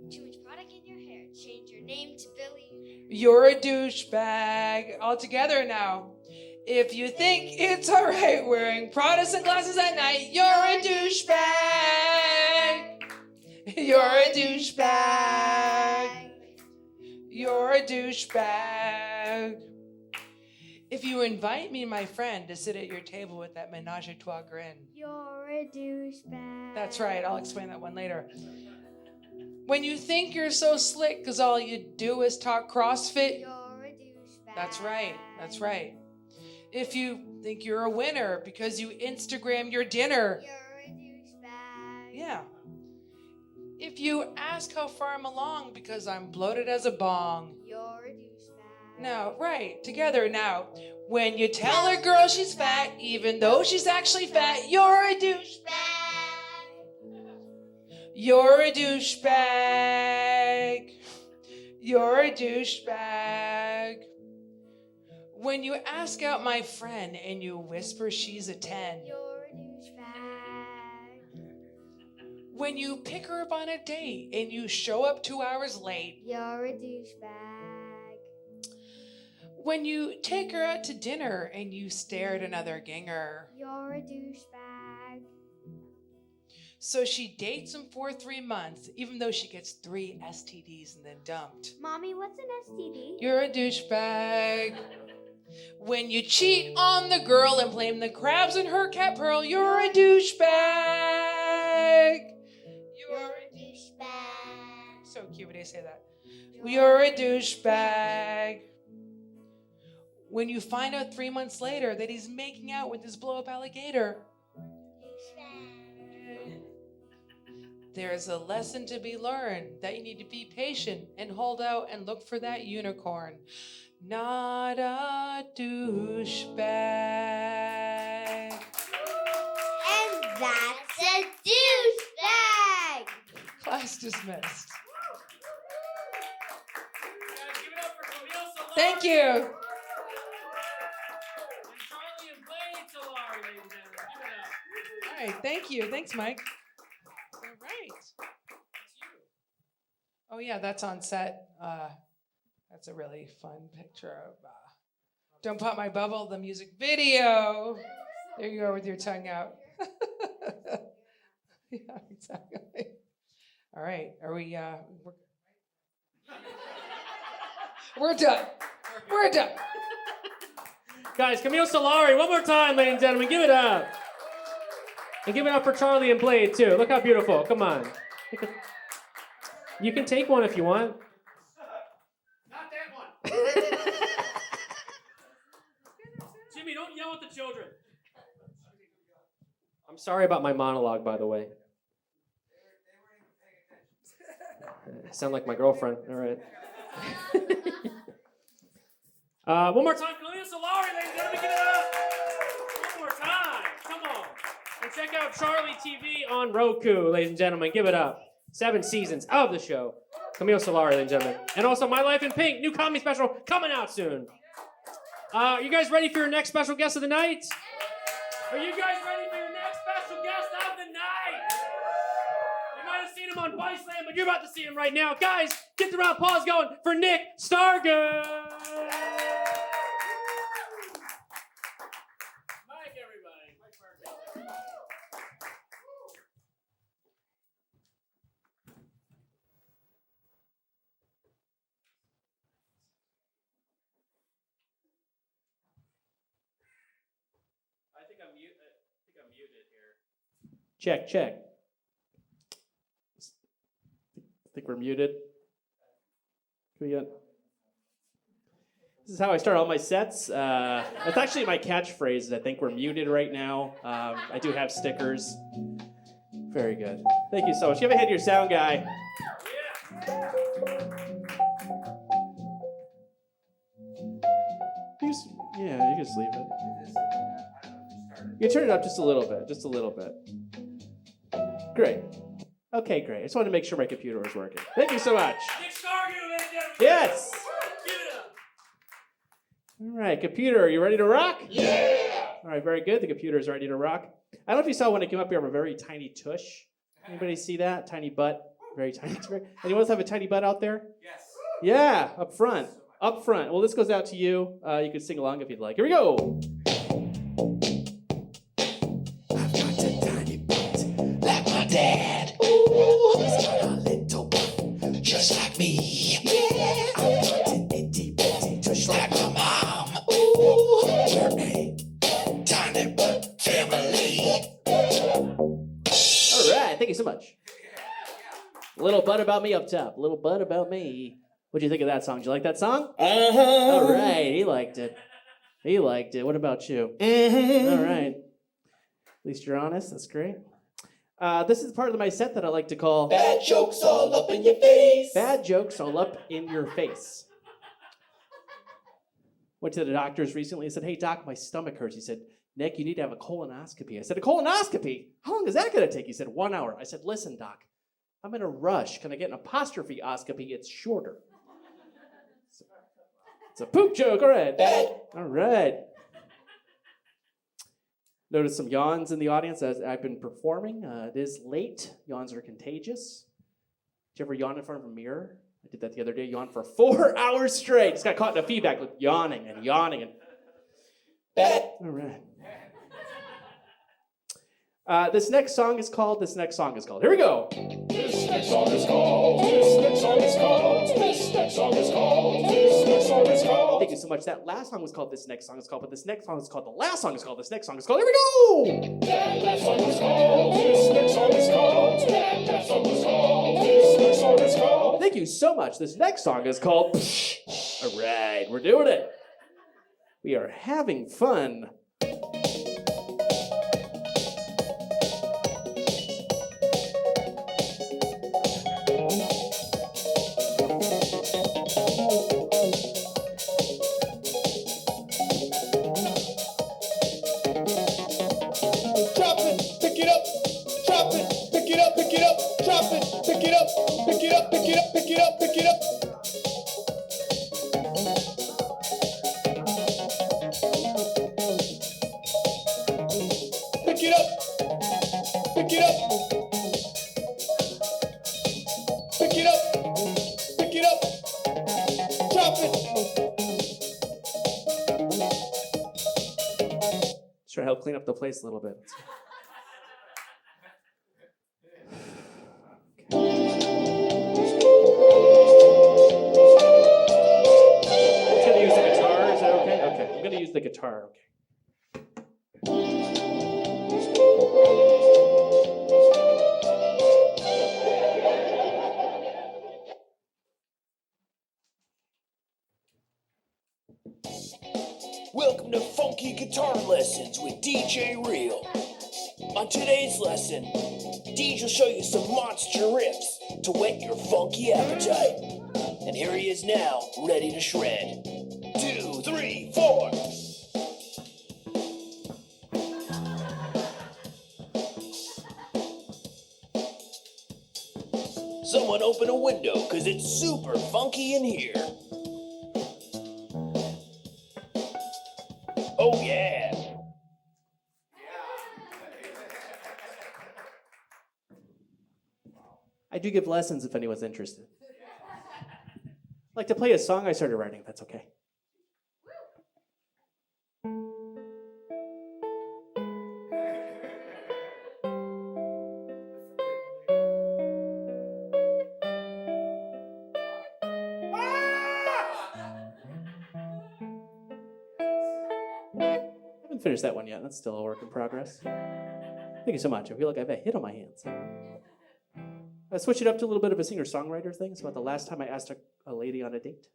Too much product in your hair. Change your name to Billy. You're a douchebag. All together now. If you think it's all right wearing Protestant glasses at night, you're a douchebag. You're a douchebag. You're a douchebag. If you invite me and my friend to sit at your table with that menage a trois grin. You're a douchebag. That's right. I'll explain that one later. When you think you're so slick because all you do is talk CrossFit. You're a douchebag. That's right. That's right. If you think you're a winner because you Instagram your dinner. You're a douchebag. Yeah. If you ask how far I'm along because I'm bloated as a bong. You're a douchebag. No, right. Together now. When you tell a girl she's fat, even though she's actually fat, you're a douchebag. You're a douchebag. You're a douchebag. When you ask out my friend and you whisper she's a 10. You're a douchebag. When you pick her up on a date and you show up 2 hours late. You're a douchebag. When you take her out to dinner and you stare at another ginger. You're a douchebag. So she dates him for 3 months, even though she gets 3 STDs and then dumped. Mommy, what's an STD? You're a douchebag. When you cheat on the girl and blame the crabs in her cat pearl, you're a douchebag. You're a douchebag. So cute when they say that. You're a douchebag. When you find out 3 months later that he's making out with this blow-up alligator. There's a lesson to be learned that you need to be patient and hold out and look for that unicorn. Not a douchebag. And that's a douchebag. Class dismissed. Guys, give it up for Camille Solari. Thank you. And Charlie and Blade Solari, ladies and gentlemen. Give it up. All right, thank you. Thanks, Mike. All right. It's you. Oh, yeah, that's on set. That's a really fun picture of Don't Pop My Bubble, the music video. There you go with your tongue out. Yeah, exactly. All right, are we, we're done. We're done. Guys, Camille Solari, one more time, ladies and gentlemen. Give it up. And give it up for Charlie and Blade, too. Look how beautiful. Come on. You can take one if you want. Not that one. Jimmy, don't yell at the children. I'm sorry about my monologue, by the way. I sound like my girlfriend. All right. One more time, Camille Solari, ladies and gentlemen. Give it up. One more time. Come on. And check out Charlie TV on Roku, ladies and gentlemen. Give it up. 7 seasons of the show. Camille Solari, ladies and gentlemen. And also My Life in Pink, new comedy special coming out soon. You guys ready for your next special guest of the night? Are you guys ready for your next special guest of the night? You might have seen him on Viceland, but you're about to see him right now. Guys, get the round of applause going for Nick Stargu. Mike, everybody. Mike Perkins. I think I'm muted here. Check. I think we're muted. Can we get... This is how I start all my sets. That's actually my catchphrase. I think we're muted right now. I do have stickers. Very good. Thank you so much. Give a hand to your sound guy. Yeah, you can just leave it. You can turn it up just a little bit. Great. Okay, great. I just wanted to make sure my computer was working. Thank you so much. Nick Stargu, ladies and gentlemen. Yes. Give it up. All right, computer, are you ready to rock? Yeah. All right, very good. The computer is ready to rock. I don't know if you saw when I came up here, I have a very tiny tush. Anybody see that? Tiny butt. Very tiny. Anyone else have a tiny butt out there? Yes. Yeah, up front. Up front. Well, this goes out to you. You can sing along if you'd like. Here we go. I've got a tiny butt like my dad. Ooh, he's got a little butt just like me. Yeah, I've got an itty bitty tush like my mom. Ooh, we're a tiny butt family. All right, thank you so much. Little butt about me up top. Little butt about me. What'd you think of that song? Did you like that song? Uh-huh. All right, he liked it. He liked it. What about you? All right. At least you're honest. That's great. This is the part of my set that I like to call Bad jokes all up in your face. Bad Jokes All Up in Your Face. Went to the doctors recently and said, hey, doc, my stomach hurts. He said, Nick, you need to have a colonoscopy. I said, a colonoscopy? How long is that going to take? He said, 1 hour. I said, listen, doc, I'm in a rush. Can I get an apostrophe-oscopy? It's shorter. It's a poop joke. All right. Bad. All right. Notice some yawns in the audience as I've been performing. It is late. Yawns are contagious. Did you ever yawn in front of a mirror? I did that the other day. Yawned for 4 hours straight. Just got caught in a feedback loop, yawning and yawning. And... Bad. All right. This next song is called. Here we go. This next song is called. This next song is called. This next song is called. This next song is called. Thank you so much. That last song was called This Next Song is Called, but this next song is called The Last Song is Called. This next song is called. Here we go. That last song is called. This next song is called. That last song is called. This next song is called. Thank you so much. This next song is called. All right, we're doing it. We are having fun. Drop it, pick it up. Drop it, pick it up, pick it up. Drop it, pick it up, pick it up, pick it up, pick it up, pick it up. Pick it up, pick it up. Pick it up, pick it up. Drop it. Just trying to help clean up the place a little bit. I'm gonna use the guitar. Is that okay? Okay. I'm gonna use the guitar. Okay. Welcome to Funky Guitar Lessons with DJ Real. On today's lesson, DJ will show you some monster riffs to whet your funky appetite. And here he is now, ready to shred. 2, 3, 4. Someone open a window, cause it's super funky in here. Oh yeah. I do give lessons if anyone's interested. I'd like to play a song I started writing, if that's okay. I haven't finished that one yet. That's still a work in progress. Thank you so much. I feel like I have a hit on my hands. I switched it up to a little bit of a singer-songwriter thing. It's about the last time I asked a lady on a date.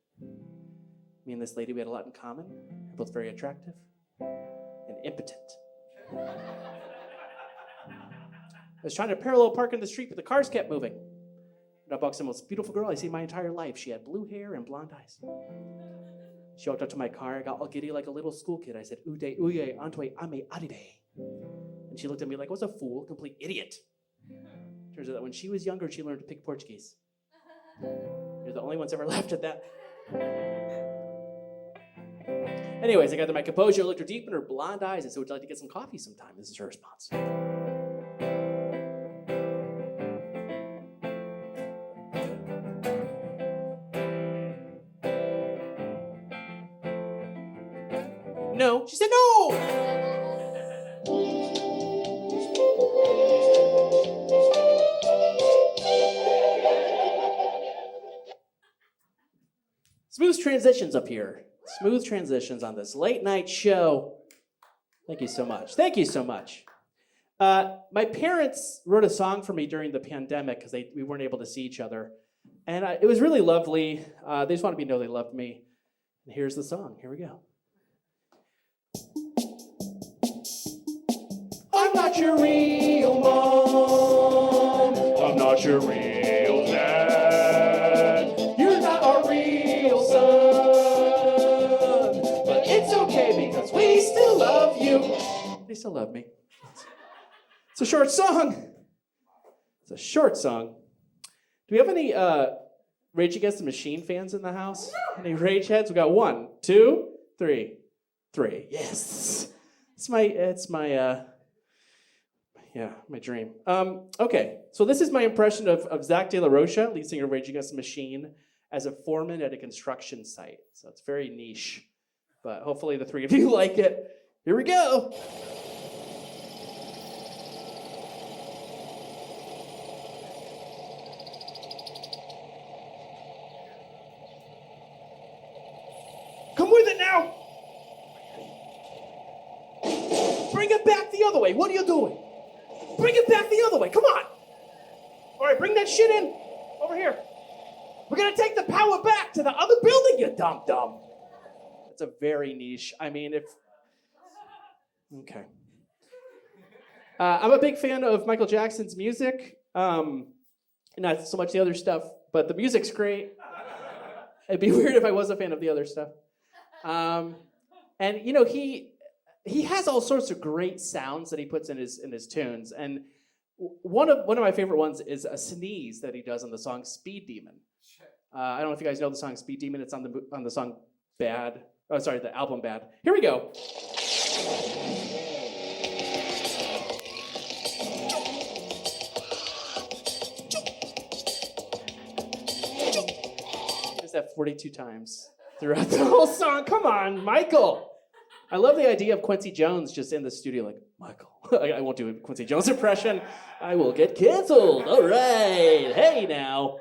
Me and this lady, we had a lot in common. We're both very attractive and impotent. I was trying to parallel park in the street, but the cars kept moving. And I walked the most beautiful girl I've seen my entire life. She had blue hair and blonde eyes. She walked up to my car. I got all giddy like a little school kid. I said, "Ude, uye, antwe, ame, adide." And she looked at me like I was a fool, complete idiot. Turns out that when she was younger, she learned to pick Portuguese. You're the only ones ever laughed at that. Anyways, I got to my composure, looked her deep in her blonde eyes, and said, "Would you like to get some coffee sometime?" This is her response. No. She said no. Smooth transitions up here. Smooth transitions on this late night show. Thank you so much. Thank you so much. My parents wrote a song for me during the pandemic because we weren't able to see each other. And it was really lovely. They just wanted me to know they loved me. And here's the song. Here we go. I'm not your real mom. I'm not your real dad. You're not our real son. But it's okay because we still love you. They still love me. It's a short song. It's a short song. Do we have any Rage Against the Machine fans in the house? Any Rage heads? We got 1, 2, 3. Yes. It's my dream. Okay, so this is my impression of Zach De La Rocha, lead singer of Rage Against the Machine, as a foreman at a construction site. So it's very niche, but hopefully the three of you like it. Here we go. Come with it now. Bring it back the other way. What are you doing? Bring it back the other way. Come on. All right, bring that shit in. Over here. We're going to take the power back to the other building, you dumb. It's a very niche. I mean, if... Okay. I'm a big fan of Michael Jackson's music. Not so much the other stuff, but the music's great. It'd be weird if I was a fan of the other stuff. And, you know, he has all sorts of great sounds that he puts in his tunes, and one of my favorite ones is a sneeze that he does on the song "Speed Demon." I don't know if you guys know the song "Speed Demon." It's on the song "Bad." Oh, sorry, the album "Bad." Here we go. He does that 42 times throughout the whole song. Come on, Michael. I love the idea of Quincy Jones just in the studio like, Michael. I won't do a Quincy Jones impression. I will get canceled. All right. Hey, now.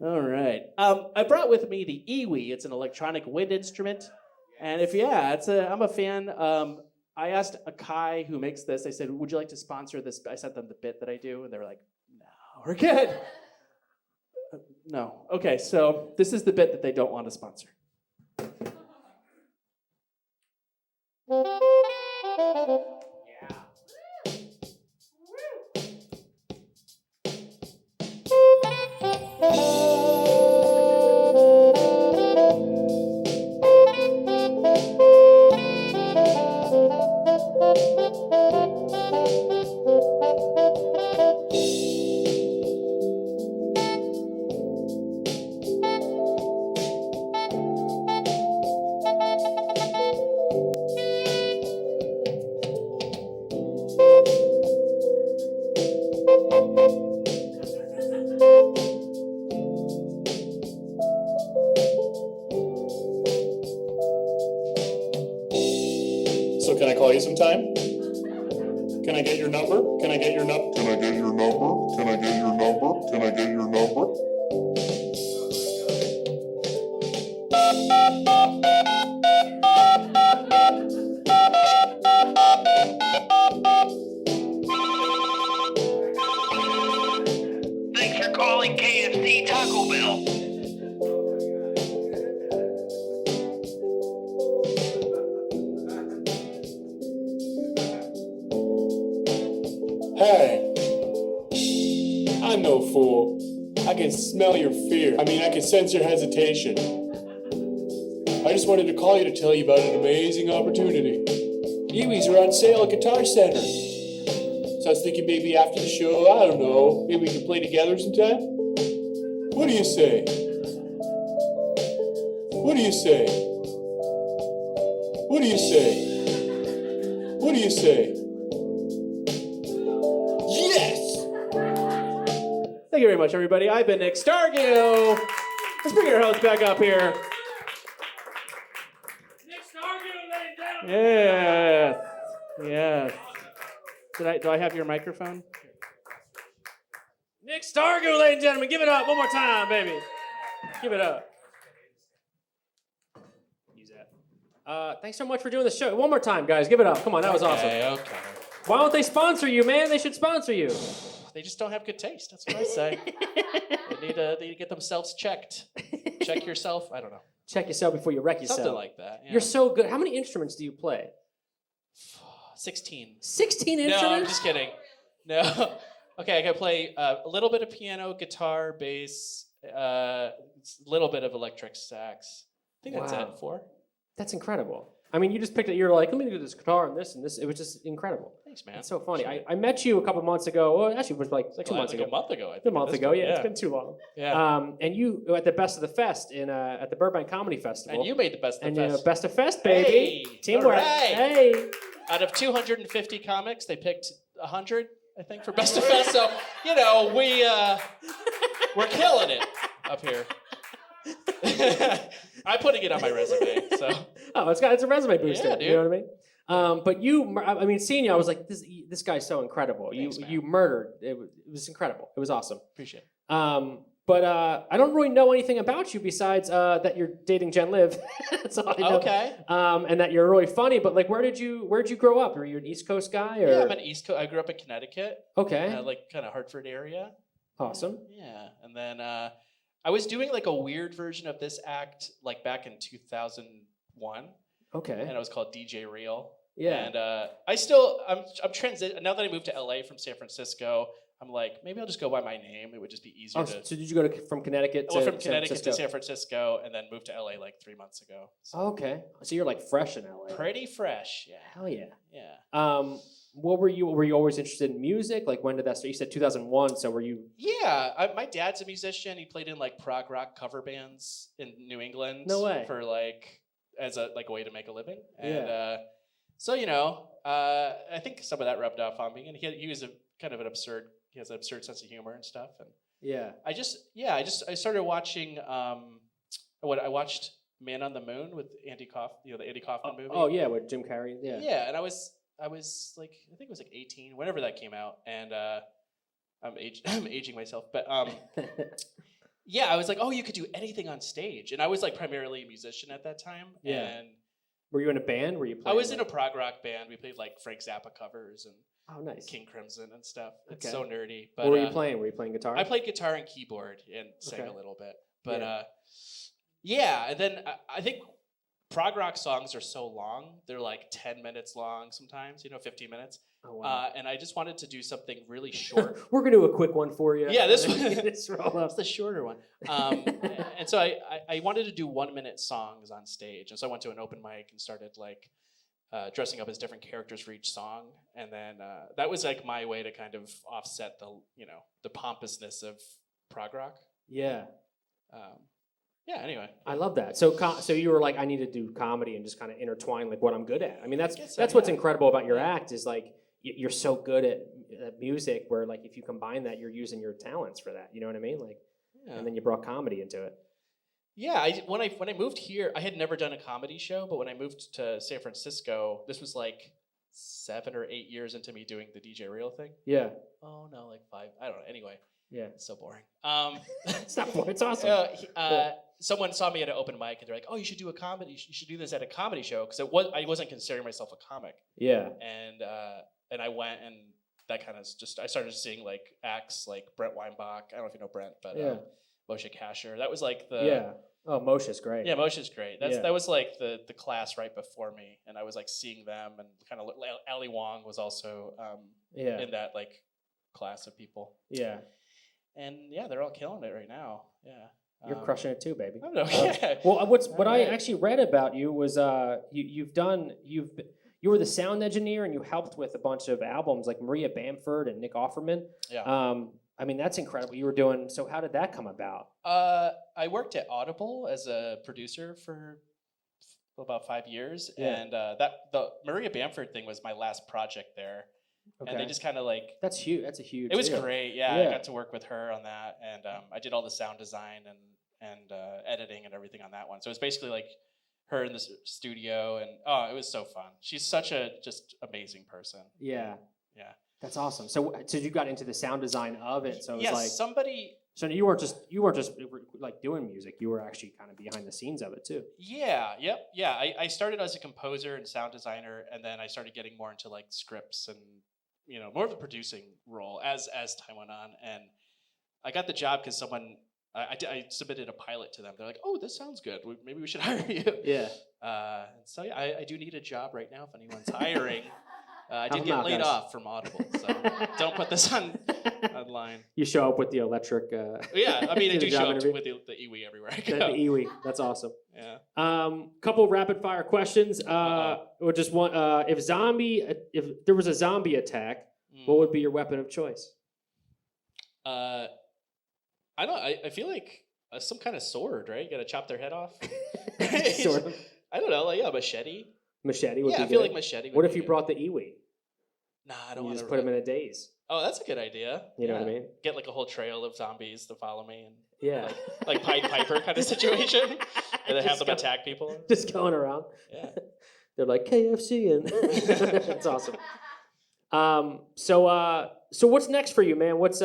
All right. I brought with me the EWWWii. It's an electronic wind instrument. And I'm a fan. I asked Akai, who makes this, I said, would you like to sponsor this? I sent them the bit that I do, and they were like, no, we're good. No. Okay, so this is the bit that they don't want to sponsor. So can I call you sometime? Can I get your number? Can I get your number? Can I get your number? Can I get your number? Can I get your number? Thanks for calling KFC Taco Bell. Hey, I'm no fool. I can smell your fear. I can sense your hesitation. I just wanted to call you to tell you about an amazing opportunity. EWWWiis are on sale at Guitar Center. So I was thinking maybe after the show, I don't know, maybe we can play together sometime? What do you say? What do you say? What do you say? What do you say? Yes! Thank you very much, everybody. I've been Nick Stargu. Let's bring our host back up here. Nick Stargu, ladies and gentlemen. Yes. Do I have your microphone? Nick Stargu, ladies and gentlemen. Give it up one more time, baby. Give it up. Use that. Thanks so much for doing the show. One more time, guys. Give it up. Come on, that was awesome. Okay. Why don't they sponsor you, man? They should sponsor you. they just don't have good taste. That's what I say. They need to get themselves checked. Check yourself. I don't know. Check yourself before you wreck yourself. Something like that. Yeah. You're so good. How many instruments do you play? 16. 16 instruments? No, I'm just kidding. No. Okay, I can play a little bit of piano, guitar, bass, a little bit of electric sax. I think that's it. 4. That's incredible. I mean, you just picked it. You're like, let me do this guitar and this and this. It was just incredible. Thanks, man. It's so funny. I met you a couple months ago. Well, actually, it was like 2 months ago. A month ago, I think. A month ago, yeah. It's been too long. Yeah. And you at the Best of the Fest at the Burbank Comedy Festival. And you made the Best of the Fest. Best of Fest, baby. Hey, Teamwork. all right. Hey. Out of 250 comics, they picked 100, I think, for Best of Fest. So, you know, we're killing it up here. I'm putting it on my resume. So. Oh, it's a resume booster. Yeah, dude. You know what I mean? But seeing you, I was like, this guy's so incredible. Thanks, you murdered. It was incredible. It was awesome. Appreciate it. But I don't really know anything about you besides that you're dating Jen Liv. That's all I know. Okay. And that you're really funny. But like, where'd you grow up? Were you an East Coast guy? Or? Yeah, I'm an East Coast. I grew up in Connecticut. Okay. Like kind of Hartford area. Awesome. Yeah, and then I was doing like a weird version of this act like back in 2001. Okay. And it was called DJ Real. Yeah. And I'm now that I moved to LA from San Francisco, I'm like, maybe I'll just go by my name. It would just be easier to. So did you go from Connecticut to from Connecticut San Francisco? to San Francisco, and then moved to LA like 3 months ago. So Okay. So you're like fresh in LA. pretty fresh, yeah. Hell yeah. Yeah. What were you always interested in music? Like when did that start? You said 2001. So were you? Yeah, my dad's a musician. He played in like prog rock cover bands in New England. No way. For like as a way to make a living. And Yeah. so I think some of that rubbed off on me. And he was he has an absurd sense of humor and stuff. And Yeah. I started watching I watched Man on the Moon with Andy Kaufman, the Andy Kaufman movie. Oh yeah, with Jim Carrey. Yeah. Yeah, and I was like, I think it was like 18, whenever that came out, and I'm aging myself, but yeah, I was like, oh, you could do anything on stage, and I was like primarily a musician at that time. Yeah. And Were you in a band? Were you? I was in a prog rock band. We played like Frank Zappa covers and nice. King Crimson and stuff. It's Okay. so nerdy. But What were you playing? Were you playing guitar? I played guitar and keyboard and sang Okay. a little bit, but and then I think prog rock songs are so long. They're like 10 minutes long sometimes, 15 minutes. Oh, wow. And I just wanted to do something really short. We're gonna do a quick one for you. Yeah, this one. Let's roll up. That's the shorter one. And so I wanted to do 1-minute songs on stage. And so I went to an open mic and started like dressing up as different characters for each song. And then that was like my way to kind of offset the pompousness of prog rock. Yeah. Anyway. I love that. So you were like, I need to do comedy and just kind of intertwine like what I'm good at. I mean, that's guess so, what's yeah. incredible about your act is like you're so good at music where like if you combine that, you're using your talents for that. You know what I mean? Like, and then you brought comedy into it. Yeah, when I moved here, I had never done a comedy show, but when I moved to San Francisco, this was like 7 or 8 years into me doing the DJ Real thing. Yeah. Oh no, like 5. I don't know. Anyway. Yeah. It's so boring. It's not boring. It's awesome. Someone saw me at an open mic and they're like, "Oh, you should do a comedy. You should do this at a comedy show." Because I wasn't considering myself a comic. Yeah. And I went and that kind of I started seeing like acts like Brent Weinbach. I don't know if you know Brent, but Moshe Kasher. That was like the Oh, Moshe's great. Yeah, Moshe's great. That was like the class right before me, and I was like seeing them and kind of Ali Wong was also in that like class of people. Yeah. And yeah, they're all killing it right now. Yeah. You're crushing it too, baby. I don't know. Yeah. Well, what I actually read about you was you were the sound engineer and you helped with a bunch of albums like Maria Bamford and Nick Offerman. Yeah. I mean, that's incredible. You were doing. So how did that come about? I worked at Audible as a producer for about 5 years, and the Maria Bamford thing was my last project there. Okay. And they just kind of like that's huge. That's a huge. It was deal. great. Yeah, I got to work with her on that, and I did all the sound design and editing and everything on that one. So it was basically like her in the studio, and it was so fun. She's such a just amazing person. Yeah. Yeah. That's awesome. So you got into the sound design of it. So it was like somebody. So you weren't just like doing music. You were actually kind of behind the scenes of it too. Yeah. Yep. Yeah. I started as a composer and sound designer, and then I started getting more into like scripts and more of the producing role as time went on, and I got the job because someone I submitted a pilot to them. They're like, "Oh, this sounds good. Maybe we should hire you." Yeah. So yeah, I do need a job right now if anyone's hiring. I did Help get them out, laid guys. off from Audible, so don't put this online. You show up with the electric. Yeah, I mean, I to the do job show up interview? with the EWWW everywhere I The go. EWWW. That's awesome. Yeah. Couple rapid fire questions. Or just one. If there was a zombie attack, what would be your weapon of choice? I feel like some kind of sword, right? You got to chop their head off. Sort of. I don't know, like a machete. Machete would be Yeah, I good. feel like machete. Would What be if you good. brought the EWWWI? Nah, I don't You want just to put them in a daze. Oh, that's a good idea. You know what I mean? Get like a whole trail of zombies to follow me, and Yeah. like Pied Piper kind of situation, and then have them Just attack people. Just going around. Yeah. They're like KFC and that's awesome. So what's next for you, man? What's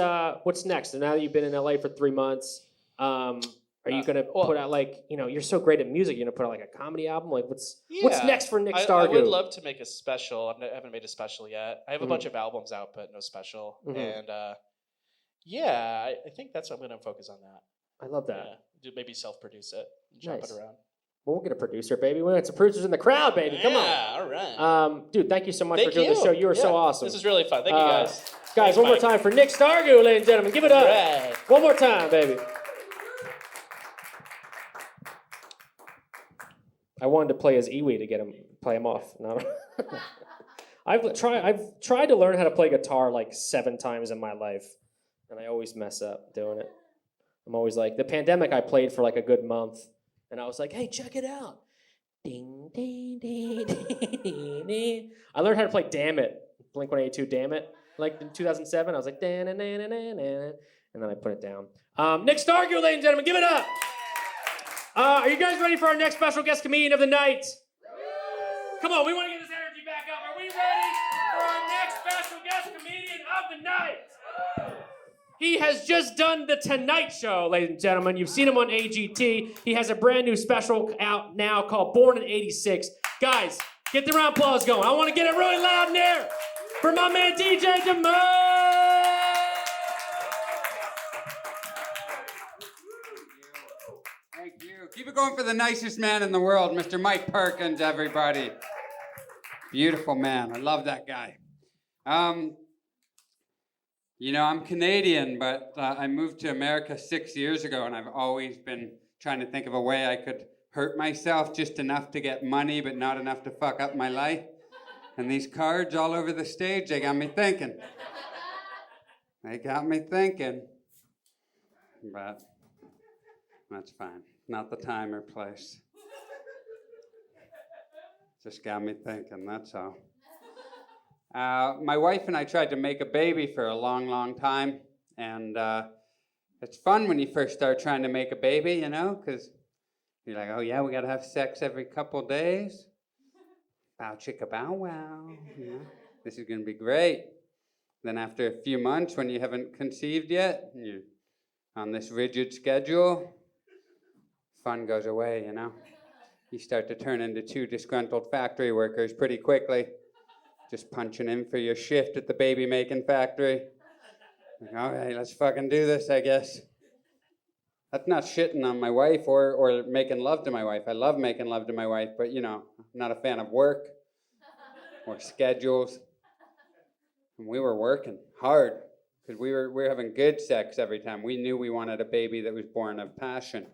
next? And now that you've been in LA for 3 months, are you gonna put out you're so great at music, you're gonna put out like a comedy album? Like what's next for Nick Stargu? I would love to make a special. I haven't made a special yet. I have a bunch of albums out, but no special. And I think that's what I'm gonna focus on that. I love that. Yeah. Do maybe self-produce it and jump Nice. it around. Well, we'll get a producer, baby. We'll get some producers in the crowd, baby. Come on. Yeah, all right. Dude, thank you so much Thank for doing the you. show. You are so Yeah, awesome. This is really fun. Thank you guys. Guys, Thanks, one more Mike. time for Nick Stargu, ladies and gentlemen. Give it up. Right. One more time, baby. I wanted to play as Iwi to play him off. No. I've tried to learn how to play guitar like 7 times in my life, and I always mess up doing it. I'm always like, the pandemic I played for like a good month, and I was like, hey, check it out. Ding, ding, ding, ding, ding, ding. I learned how to play Damn It, Blink-182 Damn It, like in 2007. I was like, dan, dan, dan, dan, dan, dan, and then I put it down. Nick Stargu, ladies and gentlemen, give it up. Are you guys ready for our next special guest comedian of the night? Come on, we want to get this energy back up. Are we ready for our next special guest comedian of the night? He has just done The Tonight Show, ladies and gentlemen. You've seen him on AGT. He has a brand new special out now called Born in '86. Guys, get the round of applause going. I want to get it really loud in there for my man DJ Demers. Thank you. Keep it going for the nicest man in the world, Mr. Mike Perkins, everybody. Beautiful man. I love that guy. I'm Canadian, but I moved to America 6 years ago, and I've always been trying to think of a way I could hurt myself just enough to get money, but not enough to fuck up my life. And these cards all over the stage, they got me thinking. They got me thinking. But that's fine. Not the time or place. Just got me thinking, that's all. My wife and I tried to make a baby for a long, long time. And it's fun when you first start trying to make a baby, because you're like, oh yeah, we gotta have sex every couple days. Bow chicka bow wow. This is gonna be great. Then after a few months, when you haven't conceived yet, you're on this rigid schedule, fun goes away, You start to turn into 2 disgruntled factory workers pretty quickly, just punching in for your shift at the baby-making factory. Like, all right, let's fucking do this, I guess. That's not shitting on my wife or making love to my wife. I love making love to my wife, but, I'm not a fan of work or schedules. And we were working hard because we were having good sex every time. We knew we wanted a baby that was born of passion,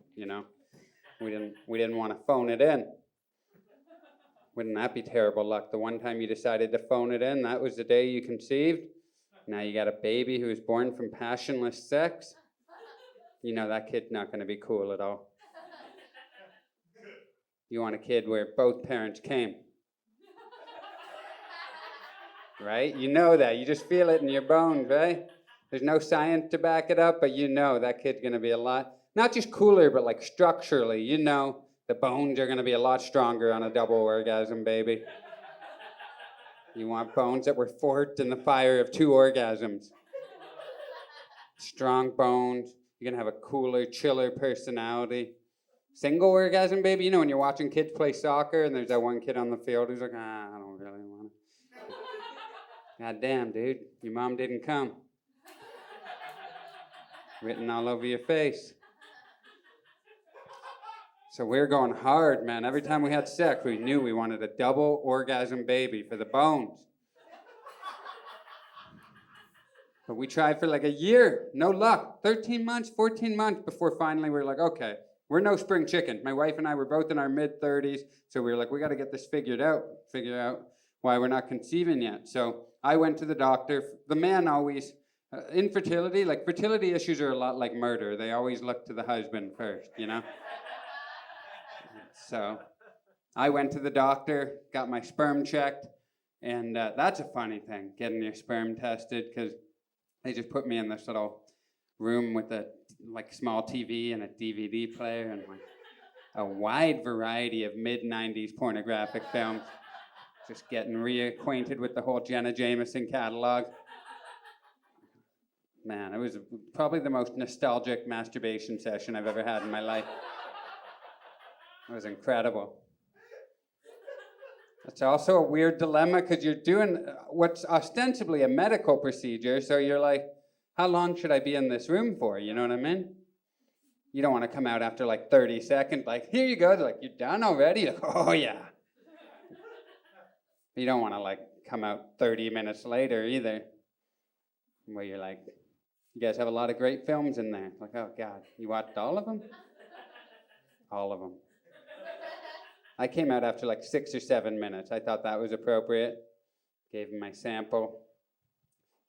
We didn't want to phone it in. Wouldn't that be terrible luck? The one time you decided to phone it in, that was the day you conceived. Now you got a baby who was born from passionless sex. That kid's not going to be cool at all. You want a kid where both parents came. Right? You know that. You just feel it in your bones, right? There's no science to back it up, but that kid's going to be a lot, not just cooler, but like structurally, the bones are going to be a lot stronger on a double orgasm, baby. You want bones that were forged in the fire of 2 orgasms. Strong bones. You're going to have a cooler, chiller personality. Single orgasm, baby. When you're watching kids play soccer and there's that one kid on the field who's like, I don't really want to. God damn, dude, your mom didn't come. Written all over your face. So we were going hard, man. Every time we had sex, we knew we wanted a double orgasm baby for the bones. But we tried for like a year, no luck. 13 months, 14 months before finally we were like, okay, we're no spring chicken. My wife and I were both in our mid-30s, so we were like, we got to get this figured out, figure out why we're not conceiving yet. So I went to the doctor. The man always, infertility, like fertility issues are a lot like murder. They always look to the husband first, you know? So I went to the doctor, got my sperm checked, and that's a funny thing, getting your sperm tested, because they just put me in this little room with a like small TV and a DVD player and like a wide variety of mid-90s pornographic films. Just getting reacquainted with the whole Jenna Jameson catalog. Man, it was probably the most nostalgic masturbation session I've ever had in my life. It was incredible. It's also a weird dilemma because you're doing what's ostensibly a medical procedure, so you're like, how long should I be in this room for? You know what I mean? You don't want to come out after like 30 seconds, like, here you go. They're like, you're done already? You're like, oh, yeah. You don't want to like come out 30 minutes later either, where you're like, you guys have a lot of great films in there. Like, oh, God, you watched all of them? All of them. I came out after like 6 or 7 minutes. I thought that was appropriate. Gave him my sample.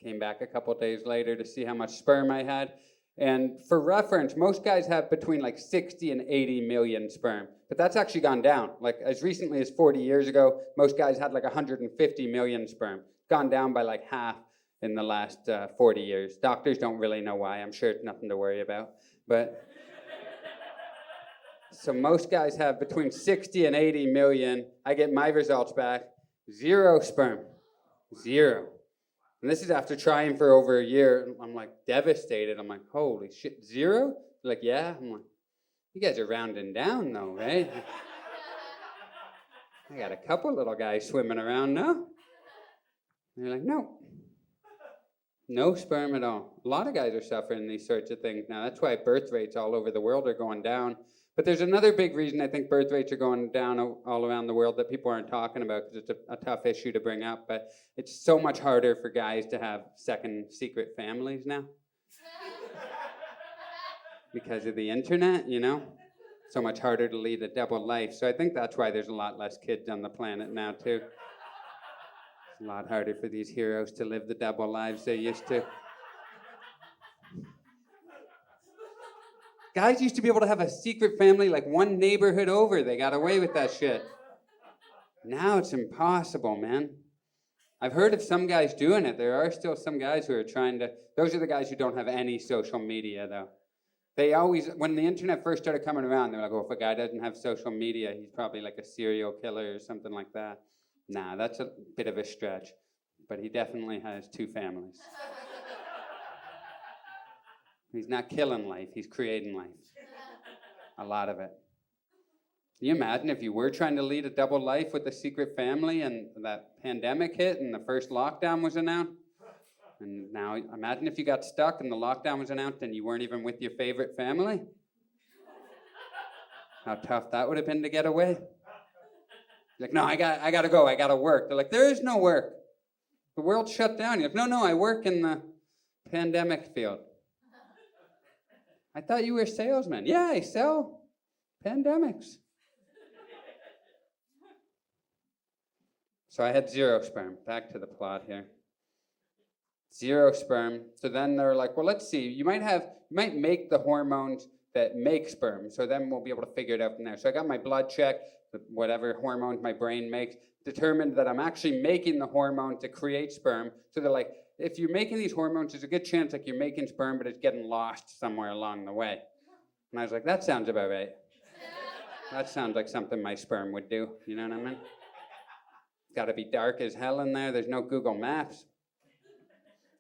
Came back a couple days later to see how much sperm I had. And for reference, most guys have between like 60 and 80 million sperm. But that's actually gone down. Like as recently as 40 years ago, most guys had like 150 million sperm. Gone down by like half in the last 40 years. Doctors don't really know why. I'm sure it's nothing to worry about. But so most guys have between 60 and 80 million. I get my results back. 0 sperm. 0. And this is after trying for over a year. I'm like devastated. I'm like, holy shit, 0? They're like, yeah. I'm like, you guys are rounding down though, right? I got a couple little guys swimming around now. And they're like, no. No sperm at all. A lot of guys are suffering these sorts of things now. That's why birth rates all over the world are going down. But there's another big reason I think birth rates are going down all around the world that people aren't talking about, because it's a tough issue to bring up. But it's so much harder for guys to have second secret families now. Because of the internet, you know? So much harder to lead a double life. So I think that's why there's a lot less kids on the planet now, too. It's a lot harder for these heroes to live the double lives they used to. Guys used to be able to have a secret family like one neighborhood over. They got away with that shit. Now it's impossible, man. I've heard of some guys doing it. There are still some guys who are trying to... Those are the guys who don't have any social media, though. They always... When the internet first started coming around, they were like, oh, if a guy doesn't have social media, he's probably like a serial killer or something like that. Nah, that's a bit of a stretch. But he definitely has 2 families. He's not killing life, he's creating life. A lot of it. Can you imagine if you were trying to lead a double life with a secret family and that pandemic hit and the first lockdown was announced? And now imagine if you got stuck and the lockdown was announced and you weren't even with your favorite family? How tough that would have been to get away. Like, no, I gotta go, I gotta work. They're like, there is no work. The world's shut down. You're like, no, I work in the pandemic field. I thought you were a salesman. Yeah, I sell pandemics. So I had 0 sperm. Back to the plot here. 0 sperm. So then they're like, well, let's see. You might make the hormones that make sperm. So then we'll be able to figure it out from there. So I got my blood checked, whatever hormones my brain makes, determined that I'm actually making the hormone to create sperm. So they're like, if you're making these hormones, there's a good chance like you're making sperm, but it's getting lost somewhere along the way. And I was like, that sounds about right. That sounds like something my sperm would do. You know what I mean? It's got to be dark as hell in there. There's no Google Maps.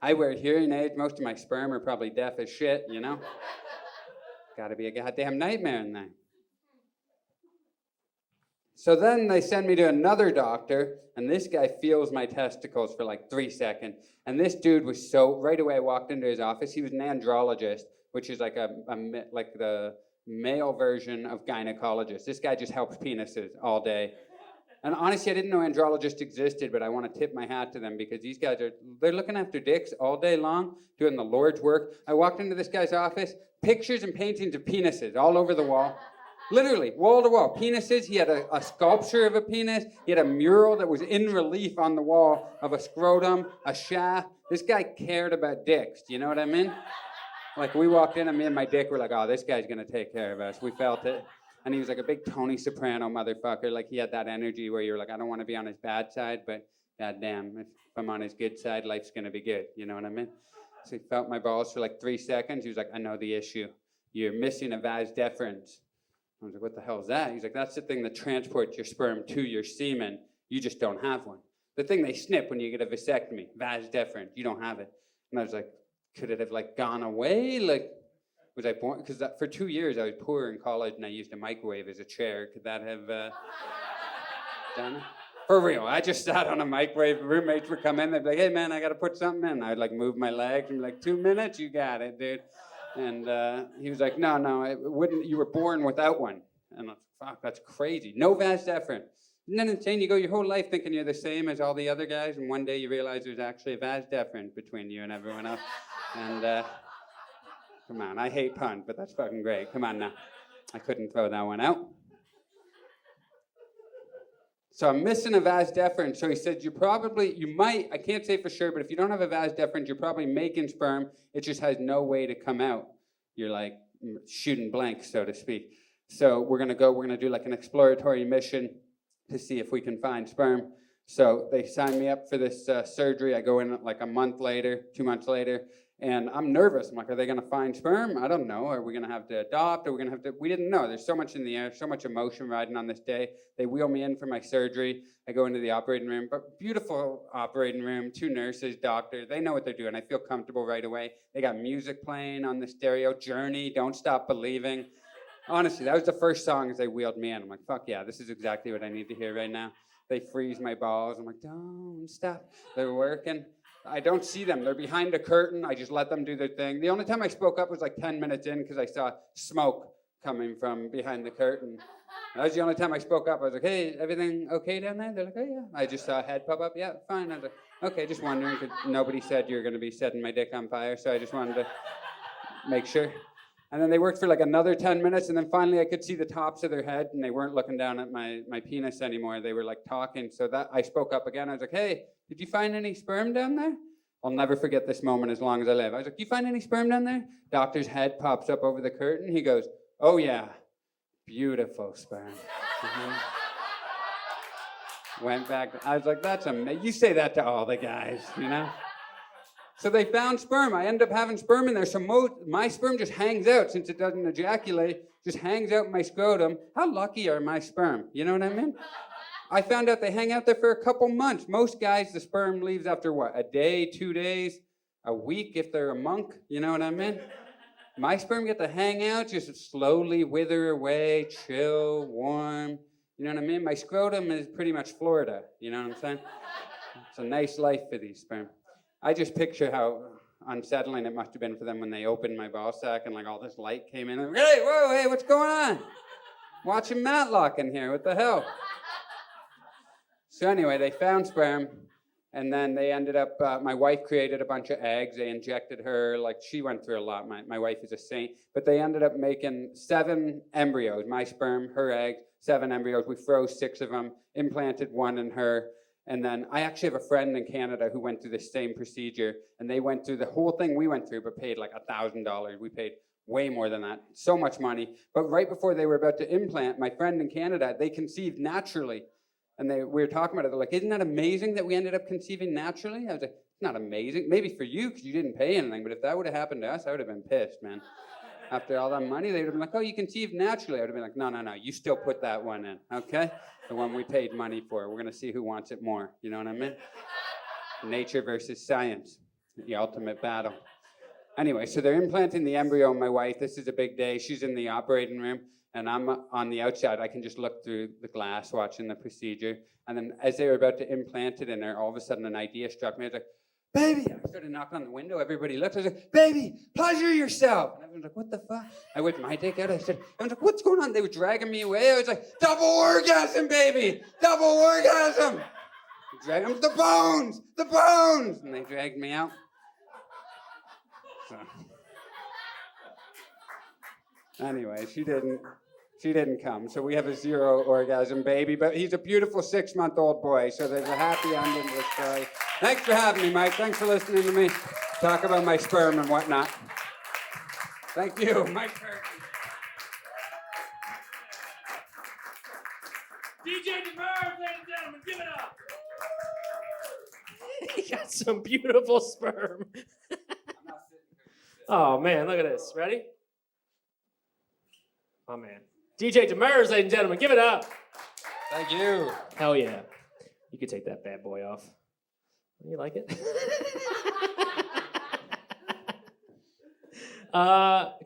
I wear hearing aids. Most of my sperm are probably deaf as shit, you know? Got to be a goddamn nightmare in there. So then they send me to another doctor, and this guy feels my testicles for like 3 seconds. And this dude was so, right away I walked into his office, he was an andrologist, which is like like the male version of gynecologist. This guy just helps penises all day. And honestly, I didn't know andrologists existed, but I want to tip my hat to them because these guys they're looking after dicks all day long, doing the Lord's work. I walked into this guy's office, pictures and paintings of penises all over the wall. Literally, wall to wall, penises. He had a sculpture of a penis. He had a mural that was in relief on the wall of a scrotum, a shaft. This guy cared about dicks. Do you know what I mean? Like, we walked in and me and my dick were like, oh, this guy's going to take care of us. We felt it. And he was like a big Tony Soprano motherfucker. Like, he had that energy where you're like, I don't want to be on his bad side, but goddamn, if I'm on his good side, life's going to be good. You know what I mean? So he felt my balls for like 3 seconds. He was like, I know the issue. You're missing a vas deferens. I was like, what the hell is that? He's like, that's the thing that transports your sperm to your semen. You just don't have one. The thing they snip when you get a vasectomy, vas deferens, you don't have it. And I was like, could it have like gone away? Like, was I born? Because for 2 years I was poor in college and I used a microwave as a chair. Could that have done it? For real, I just sat on a microwave. Roommates would come in, they'd be like, hey man, I got to put something in. I'd like move my legs and be like, 2 minutes, you got it, dude. And he was like, no, it wouldn't. You were born without one. And I was like, fuck, that's crazy. No vas deferens. Isn't that insane? You go your whole life thinking you're the same as all the other guys, and one day you realize there's actually a vas deferens between you and everyone else. And come on, I hate puns, but that's fucking great. Come on now. I couldn't throw that one out. So I'm missing a vas deferens. So he said, you might, I can't say for sure, but if you don't have a vas deferens, you're probably making sperm. It just has no way to come out. You're like shooting blanks, so to speak. So we're gonna do like an exploratory mission to see if we can find sperm. So they signed me up for this surgery. I go in like a month later, 2 months later, and I'm nervous. I'm like, are they gonna find sperm? I don't know. Are we gonna have to adopt? We didn't know. There's so much in the air, so much emotion riding on this day. They wheel me in for my surgery. I go into the operating room, but beautiful operating room, 2 nurses, doctor. They know what they're doing. I feel comfortable right away. They got music playing on the stereo, Journey, Don't Stop Believing. Honestly, that was the first song as they wheeled me in. I'm like, fuck yeah, this is exactly what I need to hear right now. They freeze my balls. I'm like, don't stop. They're working. I don't see them. They're behind a curtain. I just let them do their thing. The only time I spoke up was like 10 minutes in because I saw smoke coming from behind the curtain. That was the only time I spoke up. I was like, hey, everything okay down there? They're like, oh yeah. I just saw a head pop up. Yeah, fine. I was like, okay, just wondering because nobody said you were going to be setting my dick on fire, so I just wanted to make sure. And then they worked for like another 10 minutes, and then finally I could see the tops of their head, and they weren't looking down at my penis anymore. They were like talking. So that I spoke up again. I was like, hey, did you find any sperm down there? I'll never forget this moment as long as I live. I was like, do you find any sperm down there? Doctor's head pops up over the curtain. He goes, oh yeah, beautiful sperm. Went back. I was like, that's amazing. You say that to all the guys, you know? So they found sperm. I ended up having sperm in there. So my sperm just hangs out since it doesn't ejaculate, just hangs out in my scrotum. How lucky are my sperm? You know what I mean? I found out they hang out there for a couple months. Most guys, the sperm leaves after what? A day, 2 days, a week if they're a monk. You know what I mean? My sperm get to hang out, just slowly wither away, chill, warm. You know what I mean? My scrotum is pretty much Florida. You know what I'm saying? It's a nice life for these sperm. I just picture how unsettling it must have been for them when they opened my ball sack and like all this light came in. And, hey, whoa, hey, what's going on? Watching Matlock in here, what the hell? So anyway, they found sperm, and then they ended up, my wife created a bunch of eggs. They injected her, like she went through a lot. My wife is a saint. But they ended up making 7 embryos, my sperm, her eggs, 7 embryos. We froze 6 of them, implanted 1 in her. And then I actually have a friend in Canada who went through the same procedure, and they went through the whole thing we went through, but paid like $1,000. We paid way more than that, so much money. But right before they were about to implant, my friend in Canada, they conceived naturally. And we were talking about it. They're like, isn't that amazing that we ended up conceiving naturally? I was like, it's not amazing. Maybe for you, because you didn't pay anything. But if that would have happened to us, I would have been pissed, man. After all that money, they would have been like, oh, you conceived naturally. I would have been like, no, you still put that one in, okay? The one we paid money for. We're going to see who wants it more. You know what I mean? Nature versus science, the ultimate battle. Anyway, so they're implanting the embryo in my wife. This is a big day. She's in the operating room, and I'm on the outside. I can just look through the glass watching the procedure. And then as they were about to implant it in her, all of a sudden an idea struck me. I was like, baby! I started knocking on the window. Everybody looked. I was like, baby, pleasure yourself. And everyone was like, what the fuck? I whipped my dick out. I was like, what's going on? They were dragging me away. I was like, double orgasm, baby! Double orgasm! Drag them, the bones! The bones! And they dragged me out. So. Anyway, she didn't come. So we have a 0 orgasm baby, but he's a beautiful 6-month-old boy. So there's a happy ending to the story. Thanks for having me, Mike. Thanks for listening to me talk about my sperm and whatnot. Thank you, Mike Perkins. DJ Demers, ladies and gentlemen, give it up. He got some beautiful sperm. Oh man, look at this. Ready? Oh man. DJ Demers, ladies and gentlemen, give it up. Thank you. Hell yeah. You could take that bad boy off. You like it?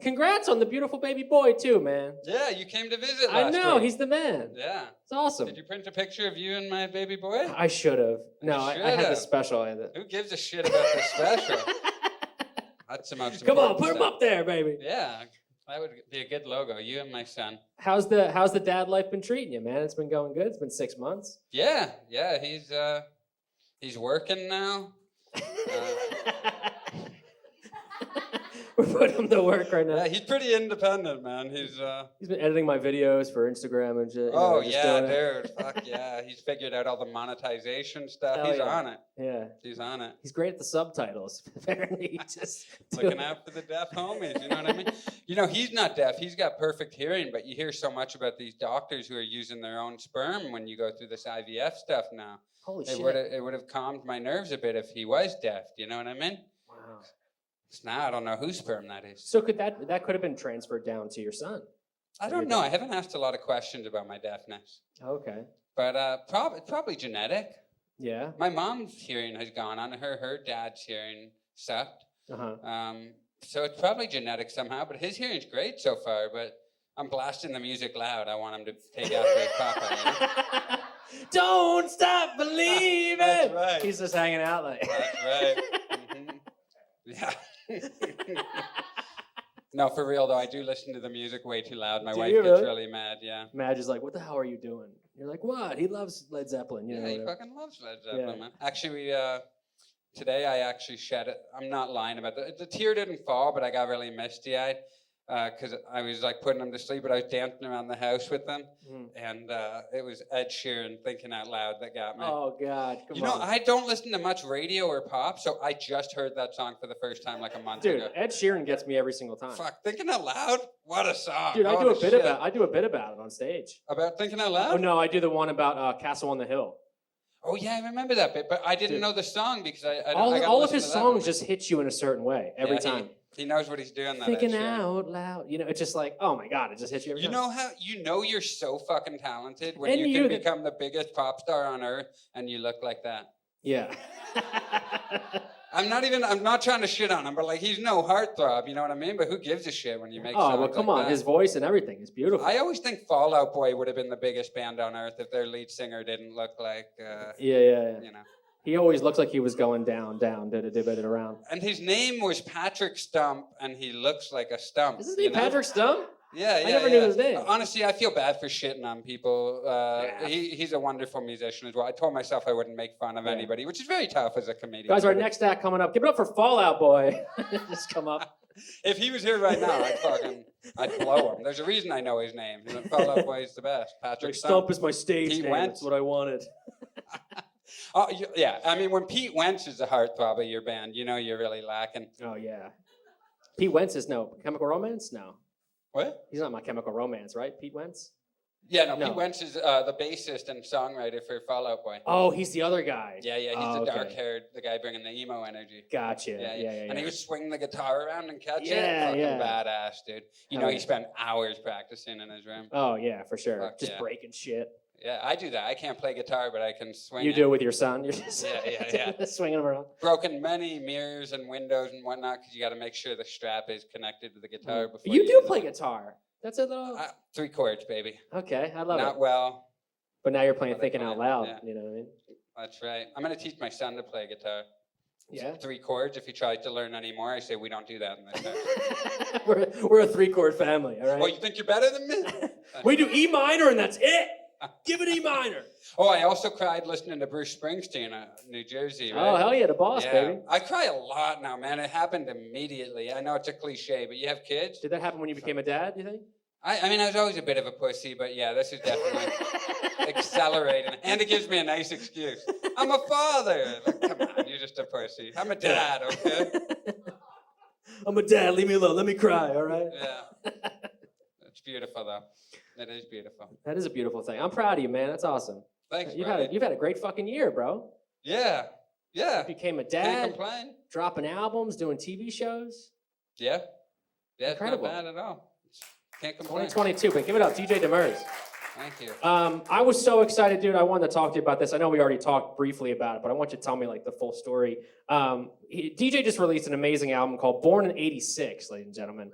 Congrats on the beautiful baby boy too, man. Yeah, you came to visit I last know, week. he's the man. Yeah. It's awesome. Did you print a picture of you and my baby boy? I should have. No, I had the should've. special. Who gives a shit about the special? That's the most Come on, important put him stuff. up there, baby. Yeah, that would be a good logo. You and my son. How's the dad life been treating you, man? It's been going good. It's been 6 months. Yeah, he's working now. We're putting him to work right now. Yeah, he's pretty independent, man. He's been editing my videos for Instagram and shit. Oh just yeah, doing it. dude. Fuck yeah. He's figured out all the monetization stuff. Hell He's yeah. on it. Yeah. He's on it. He's great at the subtitles. Apparently, he just Looking out for the deaf homies, you know what I mean? You know, he's not deaf. He's got perfect hearing, but you hear so much about these doctors who are using their own sperm when you go through this IVF stuff now. Holy It shit. would have calmed my nerves a bit if he was deaf. Do you know what I mean? Wow. So now I don't know whose sperm that is. So could that could have been transferred down to your son? I don't know. I haven't asked a lot of questions about my deafness, Okay. but probably genetic. Yeah. My mom's hearing has gone on. Her dad's hearing sucked. Uh-huh. So it's probably genetic somehow. But his hearing's great so far. But I'm blasting the music loud. I want him to take after his papa. You know? Don't stop believing. That's right. He's just hanging out like. That's right. Yeah. No, for real though, I do listen to the music way too loud. My Do wife you gets really? really mad. Yeah. Madge is like, "What the hell are you doing?" You're like, "What? He loves Led Zeppelin." You know, Yeah, he whatever. fucking loves Led Zeppelin, Yeah. man. Actually, today I actually shed it. I'm not lying about that. The tear didn't fall, but I got really misty-eyed because I was like putting him to sleep, but I was dancing around the house with them, and it was Ed Sheeran, Thinking Out Loud, that got me. Oh God, come You know, on. I don't listen to much radio or pop, so I just heard that song for the first time like a month Dude, ago. Ed Sheeran gets me every single time. Fuck, Thinking Out Loud? What a song. Dude, I do Holy a bit shit. about it on stage. About Thinking Out Loud? Oh no, I do the one about Castle on the Hill. Oh yeah, I remember that bit, but I didn't Dude. know the song because I All gotta of listen his to that songs one. just hit you in a certain way every Yeah, time. He knows what he's doing. That Thinking Ed Sheeran. out loud, you know, it's just like, oh my God, it just hits you every You time. know how you're so fucking talented when And you you- can become the biggest pop star on earth and you look like that. Yeah. I'm not trying to shit on him, but like he's no heartthrob, you know what I mean? But who gives a shit when you make Oh, songs well, come like on, that? his voice and everything is beautiful. I always think Fall Out Boy would have been the biggest band on earth if their lead singer didn't look like Yeah. you know. He always looks like he was going down, did around. And his name was Patrick Stump, and he looks like a stump. Is his you name know? Patrick Stump? Yeah, I never knew his name. Honestly, I feel bad for shitting on people. Yeah. He's a wonderful musician as well. I told myself I wouldn't make fun of Yeah. anybody, which is very tough as a comedian. Guys, our next act coming up. Give it up for Fall Out Boy. Just come up. If he was here right now, I'd blow him. There's a reason I know his name. Fall Out Boy is the best. Patrick Like, Stump. Stump is my stage Pete name. Wentz. That's what I wanted. Oh, yeah. I mean, when Pete Wentz is the heartthrob of your band, you know you're really lacking. Oh, yeah. Pete Wentz is no Chemical Romance? No. What? He's not My Chemical Romance, right? Pete Wentz? Yeah, no, No. Pete Wentz is the bassist and songwriter for Fall Out Boy. Oh, he's the other guy. Yeah, he's Oh, the okay. dark-haired, the guy bringing the emo energy. Gotcha. Yeah. And he would swing the guitar around and catch Yeah, it. Fucking yeah. badass, dude. You Hell know, he yeah. spent hours practicing in his room. Oh, yeah, for sure. Fuck Just yeah. breaking shit. Yeah, I do that. I can't play guitar, but I can swing. You do it with your son. You're just Yeah. swinging them around. Broken many mirrors and windows and whatnot because you got to make sure the strap is connected to the guitar before. You do use play it. guitar. That's a little. 3 chords, baby. Okay, I love Not it. well. But now you're playing but I thinking play out it, loud. yeah. You know what I mean? That's right. I'm gonna teach my son to play guitar. Yeah. 3 chords. If he tries to learn any more, I say we don't do that in this house. we're a 3-chord family. All right. Oh, you think you're better than me? We do E minor and that's it. Give it E minor. Oh, I also cried listening to Bruce Springsteen, New Jersey. Right? Oh hell yeah, the boss, Yeah. baby. I cry a lot now, man. It happened immediately. I know it's a cliche, but you have kids? Did that happen when you became a dad? You think? I mean, I was always a bit of a pussy, but yeah, this is definitely accelerating. And it gives me a nice excuse. I'm a father. Like, come on, you're just a pussy. I'm a dad, okay? I'm a dad. Leave me alone. Let me cry. All right. Yeah. It's beautiful, though. It is beautiful. That is a beautiful thing. I'm proud of you, man. That's awesome. Thanks, You've buddy. had a great fucking year, bro. Yeah. Yeah. Became a Can't dad, complain. dropping albums, doing TV shows. Yeah. Yeah, it's not Incredible. bad at all. Can't complain. 2022, but give it up, DJ Demers. Thank you. I was so excited, dude. I wanted to talk to you about this. I know we already talked briefly about it, but I want you to tell me like the full story. DJ just released an amazing album called Born in '86, ladies and gentlemen.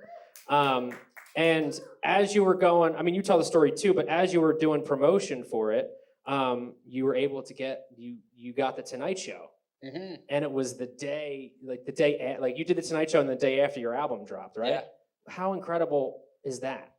And as you were going, I mean, you tell the story too, but as you were doing promotion for it, you were able to you got the Tonight Show. Mm-hmm. And it was the day you did the Tonight Show and the day after your album dropped, right? Yeah. How incredible is that?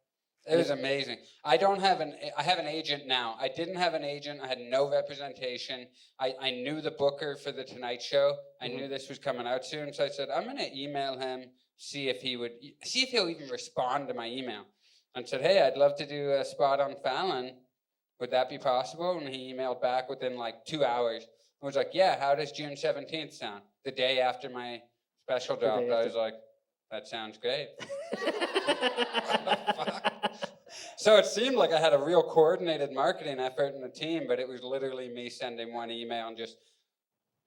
It was amazing. I have an agent now. I didn't have an agent. I had no representation. I knew the booker for the Tonight Show. I knew this was coming out soon. So I said, I'm going to email him, see if he'll even respond to my email. And said, hey, I'd love to do a spot on Fallon. Would that be possible? And he emailed back within like 2 hours. I was like, yeah, how does June 17th sound? The day after my special dropped, I was like, that sounds great. So it seemed like I had a real coordinated marketing effort in the team, but it was literally me sending one email and just,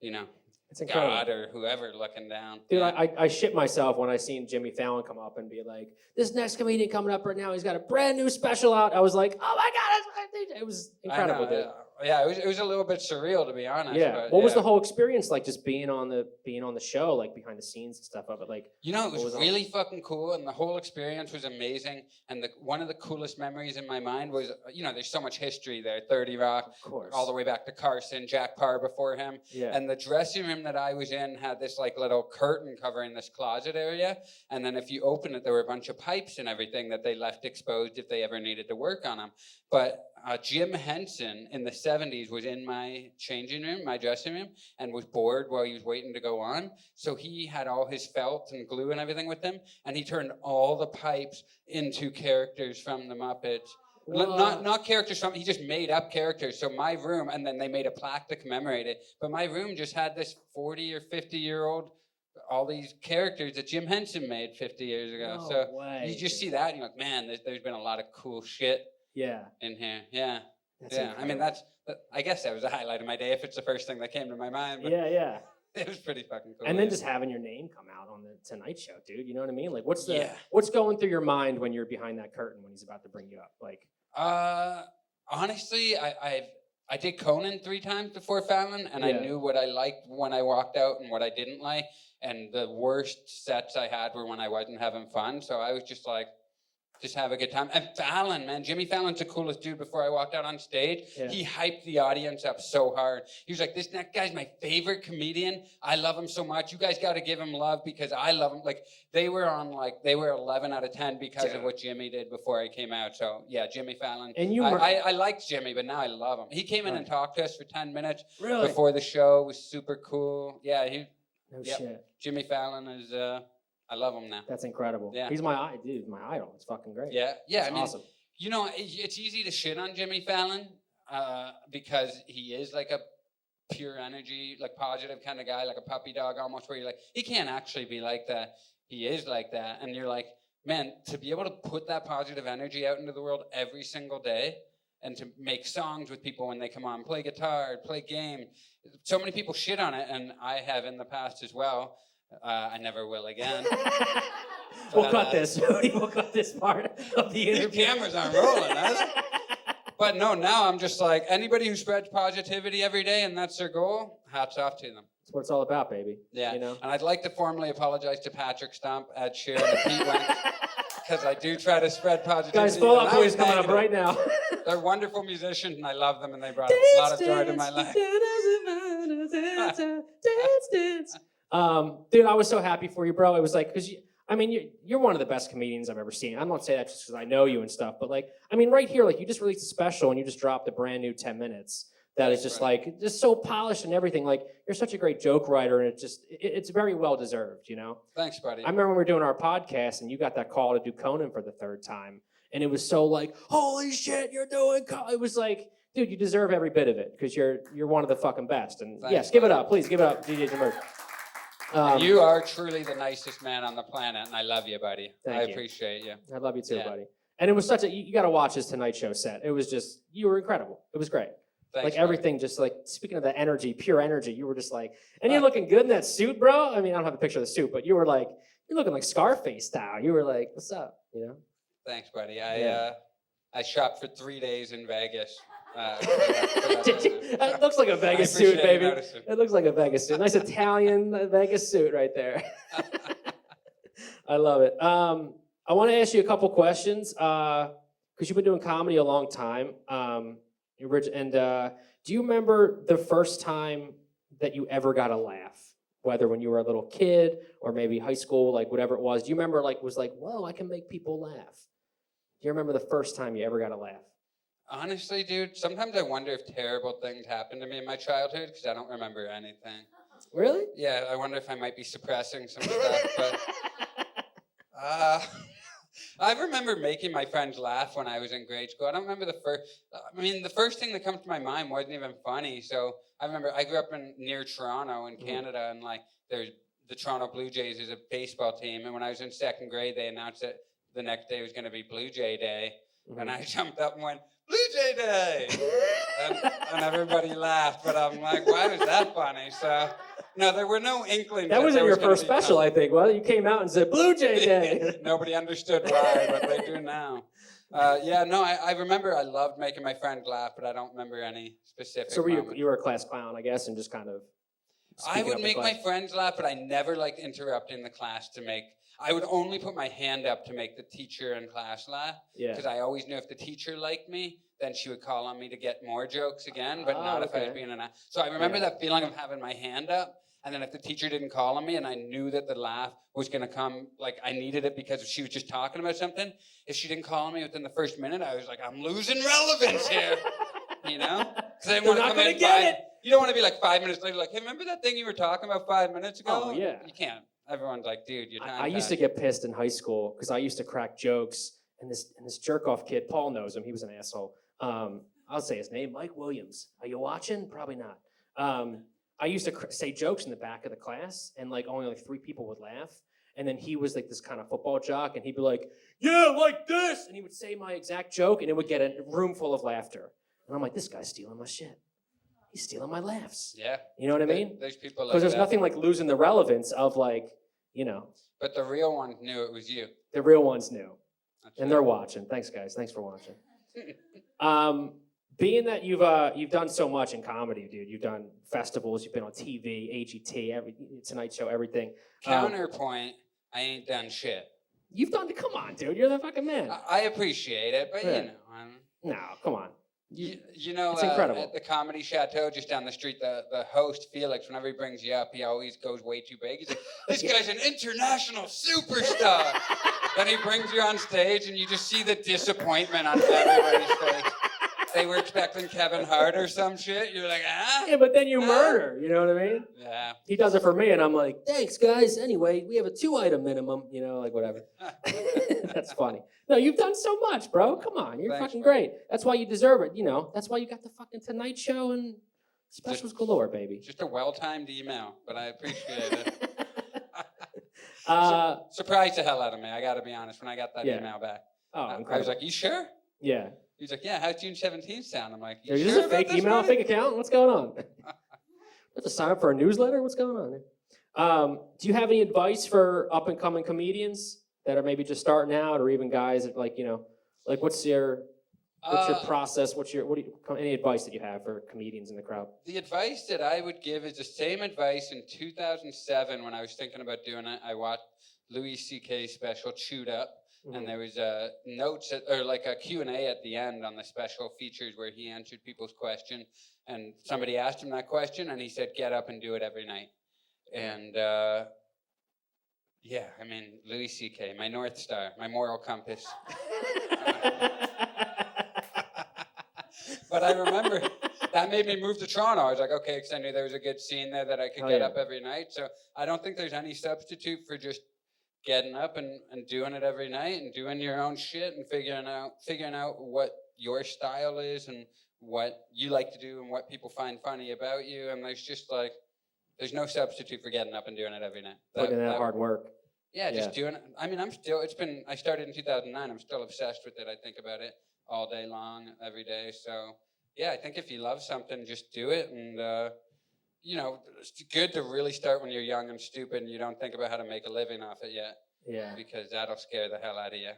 It's incredible. God or whoever looking down. Dude, Yeah. I shit myself when I seen Jimmy Fallon come up and be like, this next comedian coming up right now, he's got a brand new special out. I was like, oh my God, it was incredible, I know, dude. Yeah, it was a little bit surreal, to be honest. Yeah. But What was the whole experience like, just being on the show, like behind the scenes and stuff of it? Like, it what was on? really fucking cool, and the whole experience was amazing. And one of the coolest memories in my mind was, there's so much history there. 30 Rock, Of course. all the way back to Carson, Jack Parr before him. Yeah. And the dressing room that I was in had this like little curtain covering this closet area. And then if you open it, there were a bunch of pipes and everything that they left exposed if they ever needed to work on them. But Jim Henson in the 70s was in my changing room, my dressing room, and was bored while he was waiting to go on. So he had all his felt and glue and everything with him, and he turned all the pipes into characters from the Muppets. Not characters from, he just made up characters. So my room, and then they made a plaque to commemorate it, but my room just had this 40 or 50-year-old, all these characters that Jim Henson made 50 years ago. No So way, you just dude. see that, and you're like, man, there's been a lot of cool shit Yeah. in here. Yeah. That's Yeah. I mean, incredible. I guess that was a highlight of my day if it's the first thing that came to my mind. But Yeah. it was pretty fucking cool. And then yeah. just having your name come out on the Tonight Show, dude. You know what I mean? Like, what's Yeah. what's going through your mind when you're behind that curtain when he's about to bring you up? Like, Honestly, I did Conan 3 times before Fallon, and I Yeah. knew what I liked when I walked out and what I didn't like. And the worst sets I had were when I wasn't having fun. So I was just like, just have a good time. And Fallon, man, Jimmy Fallon's the coolest dude. Before I walked out on stage, Yeah. he hyped the audience up so hard. He was like, this next guy's my favorite comedian. I love him so much. You guys got to give him love because I love him. Like, they were 11 out of 10 because of what Jimmy did before I came out. So, yeah, Jimmy Fallon. And you I liked Jimmy, but now I love him. He came in and talked to us for 10 minutes Really? before the show. It was super cool. Yeah, no Yep. shit. Jimmy Fallon is, I love him now. That's incredible. Yeah. He's my idol. It's fucking great. Yeah, It's I mean, awesome. it's easy to shit on Jimmy Fallon because he is like a pure energy, like positive kind of guy, like a puppy dog almost, where you're like, he can't actually be like that. He is like that. And you're like, man, to be able to put that positive energy out into the world every single day and to make songs with people when they come on, play guitar, play game. So many people shit on it, and I have in the past as well. I never will again. We'll cut this. We'll cut this part of the These interview. cameras aren't rolling, are they? But no, now I'm just like, anybody who spreads positivity every day and that's their goal, hats off to them. That's what it's all about, baby. Yeah. You know? And I'd like to formally apologize to Patrick Stump, Ed Sheeran, and Pete Wentz, because I do try to spread positivity. Guys, Fall and Out I Boy was is coming up negative. right now. They're wonderful musicians, and I love them, and they brought a lot of joy to my life. Dude, I was so happy for you, bro. It was like, because you're one of the best comedians I've ever seen. I'm not saying that just because I know you and stuff, but like, I mean, right here, like you just released a special and you just dropped a brand new 10 minutes that is just like, just so polished and everything. Like, you're such a great joke writer, and it's very well deserved, you know? Thanks, buddy. I remember when we were doing our podcast and you got that call to do Conan for the 3rd time, and it was so like, holy shit, you're doing It was like, dude, you deserve every bit of it because you're one of the fucking best. And Thanks, yes, give it buddy. up, please give it up, DJ Demers. You are truly the nicest man on the planet, and I love you, buddy. Thank I you. appreciate you. I love you too, Yeah. buddy. And it was such a, you got to watch his Tonight Show set. It was just, you were incredible. It was great. Thanks, like buddy. everything, just like, speaking of the energy, pure energy, you were just like, and you're looking good in that suit, bro. I mean, I don't have a picture of the suit, but you were like, you're looking like Scarface style. You were like, what's up, you know? Thanks, buddy. Yeah. I shopped for 3 days in Vegas. It looks like a Vegas suit, appreciate baby. you noticing. It looks like a Vegas suit. Nice Italian Vegas suit right there. I love it. I want to ask you a couple questions because you've been doing comedy a long time. Do you remember the first time that you ever got a laugh? Whether when you were a little kid or maybe high school, like whatever it was. Do you remember was like, whoa, I can make people laugh? Do you remember the first time you ever got a laugh? Honestly, dude, sometimes I wonder if terrible things happened to me in my childhood because I don't remember anything. Really? Yeah, I wonder if I might be suppressing some stuff, but I remember making my friends laugh when I was in grade school. I don't remember the first thing that comes to my mind wasn't even funny. So I remember I grew up near Toronto in Canada, and like there's the Toronto Blue Jays is a baseball team, and when I was in 2nd grade, they announced that the next day was going to be Blue Jay Day, and I jumped up and went, Blue Jay Day! and everybody laughed, but I'm like, why was that funny? So, no, there were no inklings. That wasn't there your was gonna first be special, I think. Well, you came out and said Blue Jay Day. Nobody understood why, but they do now. I remember I loved making my friends laugh, but I don't remember any specific So moments. you were a class clown, I guess, and just kind of. I would up in make my class? friends laugh, but I never liked interrupting the class to make. I would only put my hand up to make the teacher in class laugh. Yeah. Because I always knew if the teacher liked me, then she would call on me to get more jokes again, but not if I was okay. being an ass. So I remember Yeah. that feeling of having my hand up, and then if the teacher didn't call on me and I knew that the laugh was going to come, like I needed it because she was just talking about something, if she didn't call on me within the first minute, I was like, I'm losing relevance here. You know? Because I didn't want to not come gonna in get it. You don't want to be like 5 minutes later, like, hey, remember that thing you were talking about 5 minutes ago? Oh, yeah. You can't. Everyone's like, dude, your time. I used to get pissed in high school because I used to crack jokes, and this jerk off kid, Paul knows him. He was an asshole. I'll say his name, Mike Williams. Are you watching? Probably not. I used to say jokes in the back of the class, and like only like 3 people would laugh. And then he was like this kind of football jock, and he'd be like, "Yeah, like this," and he would say my exact joke, and it would get a room full of laughter. And I'm like, this guy's stealing my shit. He's stealing my laughs. Yeah. You know what I mean? There's people like Because there's that. nothing like losing the relevance of like, you know, But the real ones knew it was you. the real ones knew. That's And right. they're watching. Thanks, guys. Thanks for watching. Being that you've done so much in comedy, dude. You've done festivals. You've been on TV, AGT, Tonight Show, everything. Counterpoint, I ain't done shit. You've done. Come on, dude. You're the fucking man. I appreciate it, but Yeah. you know. No, come on. You know, It's incredible. at the Comedy Chateau just down the street, the host, Felix, whenever he brings you up, he always goes way too big. He's like, this guy's an international superstar. Then he brings you on stage, and you just see the disappointment on everybody's face. They were expecting Kevin Hart or some shit. You're like, ah? Yeah, but then you murder. You know what I mean? Yeah. He does it for me, and I'm like, thanks, guys. Anyway, we have a 2-item minimum. You know, like whatever. That's funny. No, you've done so much, bro. Come on, you're Thanks, fucking bro. great. That's why you deserve it. You know, that's why you got the fucking Tonight Show and specials galore, baby. Just a well-timed email, but I appreciate it. Oh, Surprised the hell out of me, I gotta be honest, when I got that Yeah. email back. incredible. I was like, you sure? Yeah. He's like, yeah, how's June 17th sound? I'm like, you Is sure this a about fake this, email, buddy? fake account? What's going on? Have to sign up for a newsletter? What's going on here? Do you have any advice for up-and-coming comedians that are maybe just starting out, or even guys that like, you know, like what's your What's your process? Any advice that you have for comedians in the crowd? The advice that I would give is the same advice in 2007 when I was thinking about doing it. I watched Louis C.K.'s special, Chewed Up, and there was notes or like a Q&A at the end on the special features where he answered people's questions. And somebody asked him that question, and he said, "Get up and do it every night." And yeah, I mean, Louis C.K., my North Star, my moral compass. But I remember that made me move to Toronto. I was like, okay, because I knew there was a good scene there that I could get up every night. So I don't think there's any substitute for just getting up and doing it every night and doing your own shit and figuring out what your style is and what you like to do and what people find funny about you. And there's no substitute for getting up and doing it every night. Putting in that hard work. Yeah, just doing it. I mean, I started in 2009. I'm still obsessed with it. I think about it all day long, every day. So yeah, I think if you love something, just do it. And it's good to really start when you're young and stupid and you don't think about how to make a living off it yet. Yeah. Because that'll scare the hell out of you.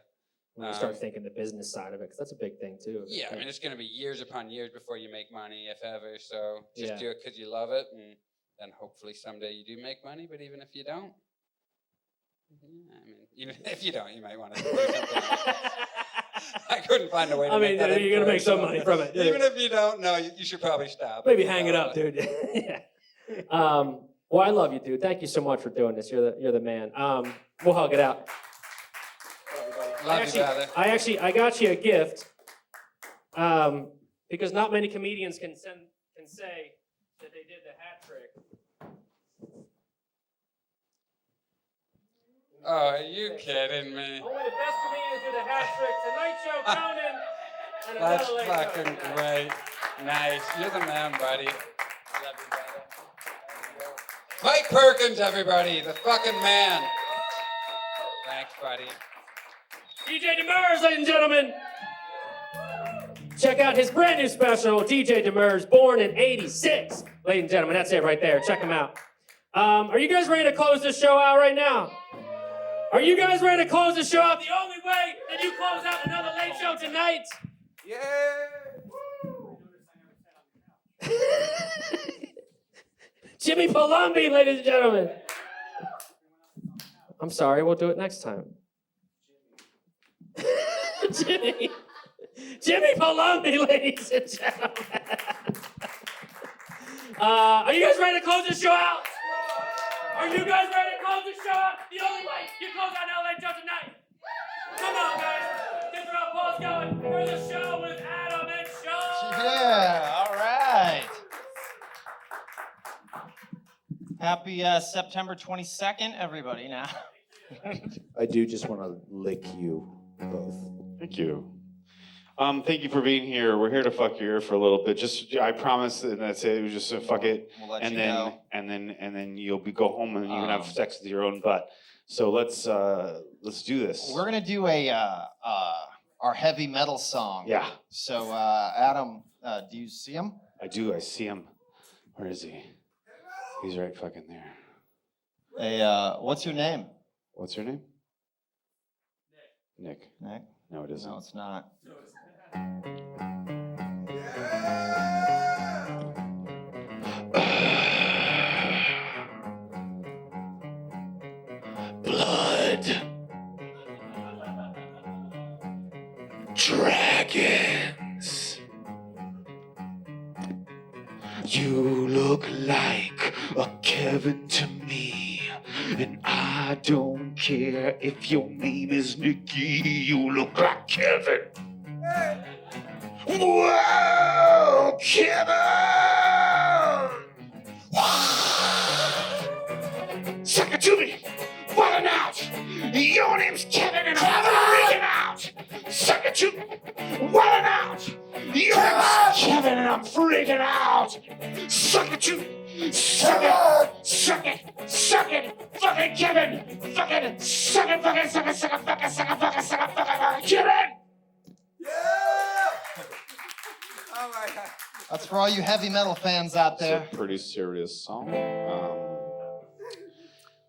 When you start thinking the business side of it, because that's a big thing too. Yeah, I mean, it's going to be years upon years before you make money, if ever. So just do it because you love it, and then hopefully someday you do make money. But even if you don't, I mean, even if you don't, you might want to do something. I couldn't find a way to make that. You're going to make some money from it. Even if you don't, no, you should probably stop. Maybe hang it up, dude. Yeah. Well, I love you, dude. Thank you so much for doing this. You're the man. We'll hug it out. Love you, brother. I got you a gift. Because not many comedians can say that they did the hat trick. Oh, are you kidding me? Only the best comedians do the hat trick. Tonight Show, Conan, and That's another late fucking show. great. Nice. You're the man, buddy. Love you, brother. Mike Perkins, everybody. The fucking man. Thanks, buddy. DJ Demers, ladies and gentlemen. Check out his brand new special, DJ Demers, born in '86. Ladies and gentlemen, that's it right there. Check him out. Are you guys ready to close this show out right now? Are you guys ready to close the show out the only way that you close out another late show tonight? Yeah. Jimmy Palombi, ladies and gentlemen. I'm sorry, we'll do it next time. Jimmy Palombi, ladies and gentlemen. Are you guys ready to close this show out? Are you guys ready to close this show out the only way you close out an LA show tonight? Come on, guys. Get your applause going for the show with Adam and Sean. Yeah, all right. Happy September 22nd, everybody, now. I do just want to lick you both. Thank you. Thank you for being here. We're here to fuck your ear for a little bit. I promise, and that's it. It was just fuck it, We'll let and you then know. and then you'll go home and you can have sex with your own butt. So let's do this. We're gonna do our heavy metal song. Yeah. So Adam, do you see him? I do. I see him. Where is he? He's right fucking there. Hey, what's your name? What's your name? Nick. Nick? No, it isn't. No, it's not. Blood. Dragons. You look like a Kevin to me, and I don't care if your name is Nicky. You look like Kevin. Whoa, Kevin! Suck it to me, falling out. Your name's Kevin, and I'm freaking out. Suck it to me, falling out. Your name's Kevin, and I'm freaking out. Suck it to me, suck it, suck it, suck it. Fucking Kevin, fucking suck it, fucking suck it, suck it, fucking suck it, fucking suck it, fucking Kevin. Oh my God. That's for all you heavy metal fans out there. It's a pretty serious song.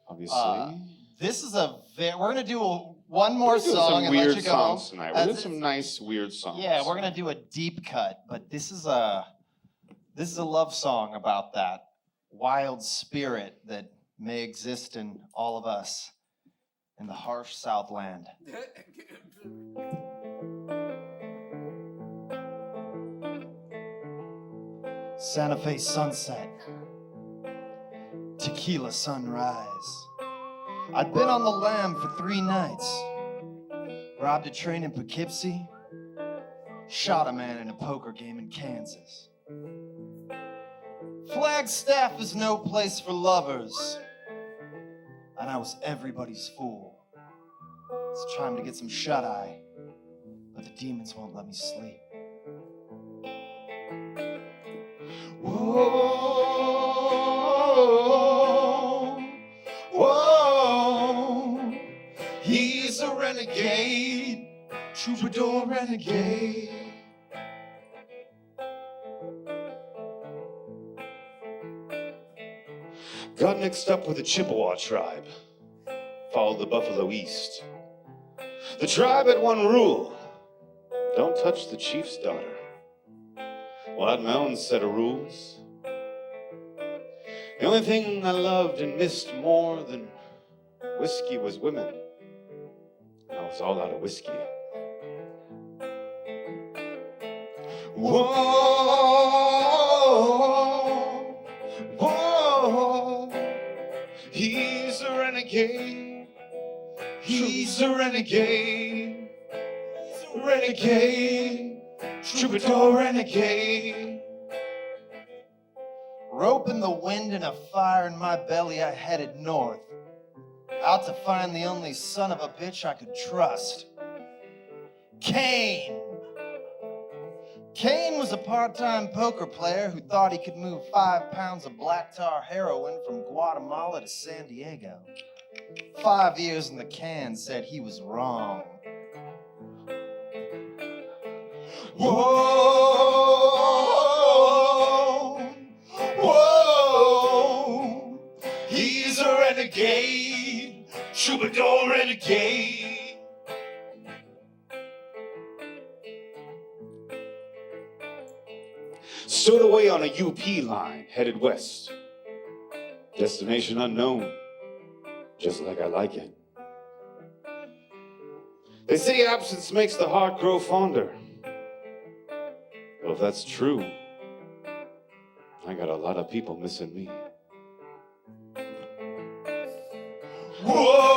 Obviously. This is we're gonna do one more We're doing song some and weird let you go songs home. tonight. We're doing some nice weird songs. Yeah, we're gonna do a deep cut, but this is a love song about that wild spirit that may exist in all of us in the harsh Southland. Santa Fe sunset, tequila sunrise. I'd been on the lam for 3 nights, robbed a train in Poughkeepsie, shot a man in a poker game in Kansas. Flagstaff is no place for lovers, and I was everybody's fool. It's time to get some shut-eye, but the demons won't let me sleep. Whoa, whoa, he's a renegade, troubadour renegade. Got mixed up with the Chippewa tribe. Followed the buffalo east. The tribe had one rule. Don't touch the chief's daughter. Well, I had my own set of rules. The only thing I loved and missed more than whiskey was women. I was all out of whiskey. Whoa, whoa, he's a renegade. He's a renegade. Renegade, troubadour renegade. Rope in the wind and a fire in my belly, I headed north. Out to find the only son of a bitch I could trust. Kane. Kane was a part-time poker player who thought he could move 5 pounds of black tar heroin from Guatemala to San Diego. 5 years in the can said he was wrong. Whoa, whoa, he's a renegade, troubadour renegade. Stowed away on a UP line, headed west. Destination unknown, just like I like it. They say absence makes the heart grow fonder. Well, if that's true, I got a lot of people missing me. Whoa,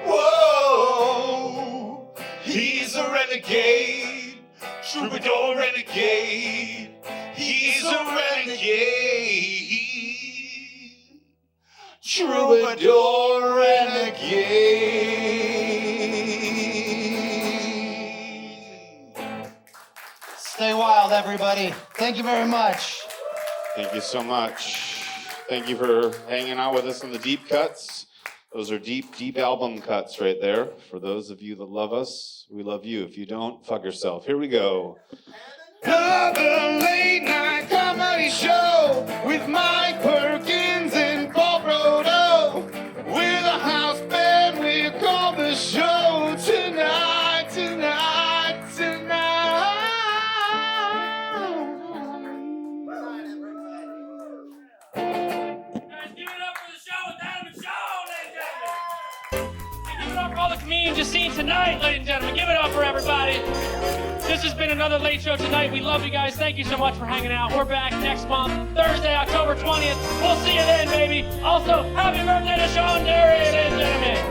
whoa, he's a renegade, troubadour renegade. He's a renegade, troubadour renegade. Stay wild, everybody. Thank you very much. Thank you so much. Thank you for hanging out with us on the deep cuts. Those are deep, deep album cuts right there. For those of you that love us, we love you. If you don't, fuck yourself. Here we go. Another late night comedy show with Mike Perkins and Paul Brodo. We're the house band, we call the show tonight, tonight, tonight. Guys, give it up for the show with Adam and Sean, ladies and gentlemen. And give it up for all the comedians you've seen tonight, ladies and gentlemen. Give it up for everybody. This has been another Late Show Tonight. We love you guys. Thank you so much for hanging out. We're back next month, Thursday, October 20th. We'll see you then, baby. Also, happy birthday to Sean Derry, ladies and gentlemen.